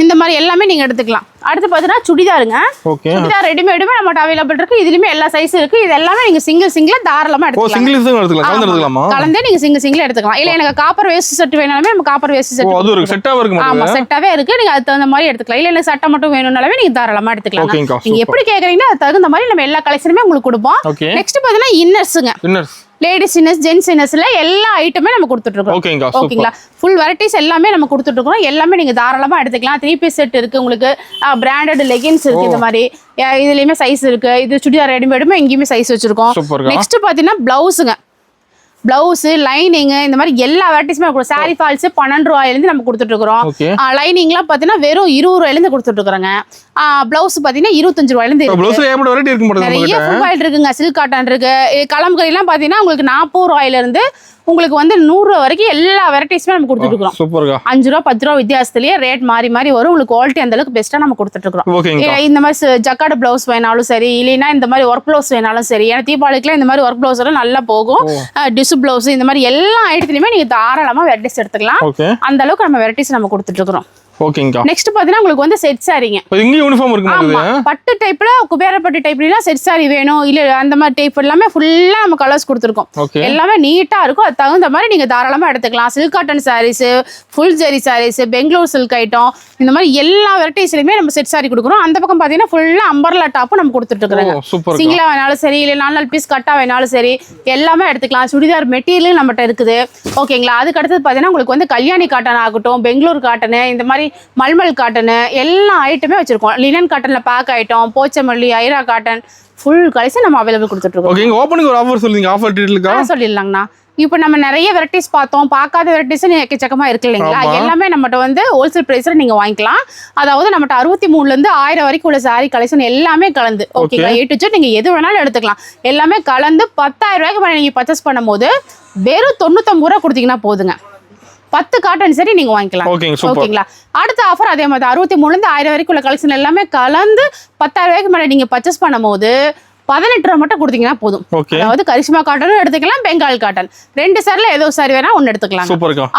இந்த மாதிரி எல்லாமே நீங்க எடுத்துக்கலாம். அடுத்து பாத்தீங்கன்னா சுடிதாருங்க. சுடிதார் ரெடிமேடுமே நம்மட்ட அவைலபிள் இருக்கு. இதுலயுமே எல்லா சைஸ் இருக்கு. இது எல்லாமே நீங்க சிங்கிளா தாராளமா எடுத்துக்கலாம். கலந்தே நீங்க சிங்கிள் எடுத்துக்கலாம். இல்ல எனக்கு காப்பர் வேஸ்ட் செட் வேணாலுமே நம்ம காப்பர் வேஸ்ட் செட் ஆமா செட்டாவே இருக்கு. நீங்க அதுக்கு தகுந்த மாதிரி எடுத்துக்கலாம். இல்ல எனக்கு சட்டை மட்டும் வேணும்னாலுமே நீங்க தாராளமா எடுத்துக்கலாம். நீங்க எப்படி கேக்குறீங்களோ அதுக்கு தகுந்த மாதிரி நம்ம எல்லா கலெக்ஷனுமே உங்களுக்கு கொடுப்போம். நெக்ஸ்ட் பாத்தீங்கன்னா இன்னர்ஸுங்க. லேடிஸ் இன்னர்ஸ், ஜென்ஸ் இன்னர்ஸ்ல எல்லா ஐட்டமே நம்ம கொடுத்துட்டு இருக்கோம். ஓகேங்களா? ஃபுல் வெரைட்டிஸ் எல்லாமே நம்ம கொடுத்துட்டு இருக்கோம். எல்லாமே நீங்க தாராளமா எடுத்துக்கலாம். 3 பீஸ் செட் இருக்கு உங்களுக்கு. பிராண்டட் லெகின்ஸ் இருக்கு. இந்த மாதிரி இதுலயுமே சைஸ் இருக்கு. இது சுடிதார் ரெடிமேடுமே எங்கேயுமே சைஸ் வச்சிருக்கோம். நெக்ஸ்ட் பாத்தீங்கன்னா பிளவுஸுங்க. பிளவுஸ், லைனிங் இந்த மாதிரி எல்லா வெரைட்டிஸுமே இருக்கும். சாரி ஃபால்ஸ் 12 ரூபாயிலிருந்து நம்ம கொடுத்துட்டு இருக்கோம். லைனிங்லாம் பாத்தீங்கன்னா வெறும் 20 ரூபாயிலிருந்து கொடுத்துட்டு இருக்கோங்க. பிளவுஸ் பாத்தீங்கன்னா 25 ரூபாயிலிருந்து நிறைய ஃபுல் பாயில் இருக்குங்க. சில்க் காட்டன் இருக்கு. கலம்கரி எல்லாம் பாத்தீங்கன்னா உங்களுக்கு 40 ரூபாயில இருந்து உங்களுக்கு வந்து 100 ரூபா வரைக்கும் எல்லா வெரைட்டிஸுமே நம்ம கொடுத்துட்டு இருக்கோம். 5 ரூபா 10 ரூபா வித்தியாசத்துலயே ரேட் மாறி மாறி வரும். உங்களுக்கு குவாலிட்டி அந்த அளவுக்கு பெஸ்ட்டா நம்ம கொடுத்துட்டு இருக்கோம். இந்த மாதிரி ஜக்கார்டு பிளவுஸ் வேணாலும் சரி, இல்லைன்னா இந்த மாதிரி ஒர்க் பிளவுஸ் வேணாலும் சரி. ஏன்னா தீபாவளிக்குலாம் இந்த மாதிரி ஒர்க் பிளவுஸ் எல்லாம் நல்லா போகும். டிசு பிளவுஸ் இந்த மாதிரி எல்லா ஐட்டத்துலயுமே நீங்க தாராளமா வெரைட்டிஸ் எடுத்துக்கலாம். அந்த அளவுக்கு நம்ம வெரைட்டிஸ் நம்ம கொடுத்துட்டு இருக்கோம். ஓகேங்கா. நெக்ஸ்ட் பாத்தீங்கன்னா உங்களுக்கு வந்து செட் சாரிங்க. இப்போ இங்க யூனிஃபார்ம் இருக்கு ஆமா, பட்டு டைப்ல குபேரப்பட்டு டைப்ல செட் சாரி வேணும் இல்ல அந்த மாதிரி டைப் எல்லாமே ஃபுல்லா நம்ம கலர்ஸ் கொடுத்துருக்கோம். எல்லாமே நீட்டா இருக்கும். அது தகுந்த மாதிரி நீங்க தாராளமா எடுத்துக்கலாம். சில்க் காட்டன் சாரீஸ், ஃபுல் ஜெரி சாரீஸ், பெங்களூர் சில்க் ஐட்டம், இந்த மாதிரி எல்லா வெரைட்டிஸ்லயுமே நம்ம செட் சாரி கொடுக்குறோம். அந்த பக்கம் பாத்தீங்கன்னா ஃபுல்லா அம்பர்லா டாப் நம்ம கொடுத்துட்டு இருக்கோம். சிங்கிளா வேணாலும் சரி இல்ல 4 பீஸ் கட்டா வேணாலும் சரி எல்லாமே எடுத்துக்கலாம். சுடிதார் மெட்டீரியல் நம்மகிட்ட இருக்குது. ஓகேங்களா. அதுக்கு அடுத்தது பாத்தீங்கன்னா உங்களுக்கு வந்து கல்யாணி காட்டன் ஆகட்டும், பெங்களூர் காட்டன், இந்த மாதிரி மல்மல் காட்டன் எல்லா ஐட்டமே வச்சிருக்கோம். லினன் காட்டன்ல பேக் ஐட்டம், போச்சமல்லி, ஐரா காட்டன் ஃபுல் கலெக்ஷன் நம்ம அவைலபிள் கொடுத்துட்டு இருக்கோம். ஓகே, ஓபனிங் ஒரு ஆஃபர் சொல்லுங்க. ஆஃபர் டீடைல்க்கா சொல்லிடலாங்கண்ணா. இப்போ நம்ம நிறைய வெரைட்டிஸ் பார்த்தோம். பார்க்காத வெரைட்டிஸ் எக்கச்சக்கமா இருக்கு இல்லைங்களா. எல்லாமே நம்மகிட்ட வந்து ஹோல்சேல் பிரைஸ்ல நீங்க வாங்கிக்கலாம். அதாவது நம்மகிட்ட 63 இருந்து 1000 வரைக்கும் உள்ள சாரி கலெக்ஷன் எல்லாமே கலந்து ஓகேங்களா. A to Z நீங்க எது வேணாலும் எடுத்துக்கலாம். எல்லாமே கலந்து 10,000 ரூபாய்க்கு மேல நீங்க பர்ச்சேஸ் பண்ணும்போது வெறும் 99 ரூபா கொடுத்தீங்கன்னா போதுங்க. 10 காட்டன் சரி நீங்க வாங்கிக்கலாம். ஓகேங்களா. அடுத்த ஆஃபர் அதே மாதிரி 63 இருந்து 1000 வரைக்கும் உள்ள கலெக்ஷன் எல்லாமே கலந்து 10,000 ரூபாய்க்கு மேல நீங்க பர்ச்சேஸ் பண்ணும்போது 18 ரூபா மட்டும் கொடுத்தீங்கன்னா போதும். அதாவது கரிஷ்மா காட்டனும் எடுத்துக்கலாம், பெங்கால் காட்டன் 2 சாரில ஏதோ சாரி வேணா ஒன்னு எடுத்துக்கலாம்.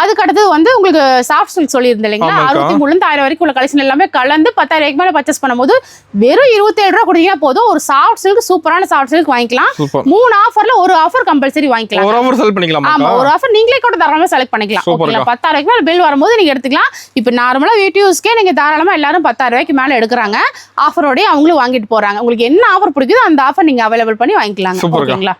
அதுக்கு அடுத்து வந்து உங்களுக்கு சாஃப்ட் சில்க் சொல்லியிருந்தேன் இல்லைங்களா. 63 இருந்து 1000 வரைக்கும் உள்ள கலெக்ஷன் எல்லாமே கலந்து 10,000 ரூபாய்க்கு மேல பர்ச்சேஸ் பண்ணும்போது வெறும் 27 ரூபா கொடுத்தீங்கன்னா போதும். ஒரு சாஃப்ட் சில்க், சூப்பரான சாஃப்ட் சில்க் வாங்கிக்கலாம். 3 ஆஃபர்ல ஒரு ஆஃபர் கம்பல்சரி வாங்கிக்கலாம். ஒரு ஆஃபர் செலக்ட் பண்ணிக்கலாம். ஆமா, ஒரு ஆஃபர் நீங்களே கூட தாராளமா செலக்ட் பண்ணிக்கலாம். ஓகேங்களா. 10,000 ரூபாய்க்கு மேல பில் வரும்போது நீங்க எடுத்துக்கலாம். இப்போ நார்மலா வீடியோஸ்க்கே நீங்க தாராளமா எல்லாரும் 10,000 ரூபாய்க்கு மேல எடுக்கிறாங்க. ஆஃபரோடய அவங்களும் வாங்கிட்டு போறாங்க. உங்களுக்கு என்ன ஆஃபர் பிடிக்குதோ அந்த ஆஃபர் நீங்க அவைலபிள் பண்ணி வாங்கிக்கலாங்க. ஓகேங்களா.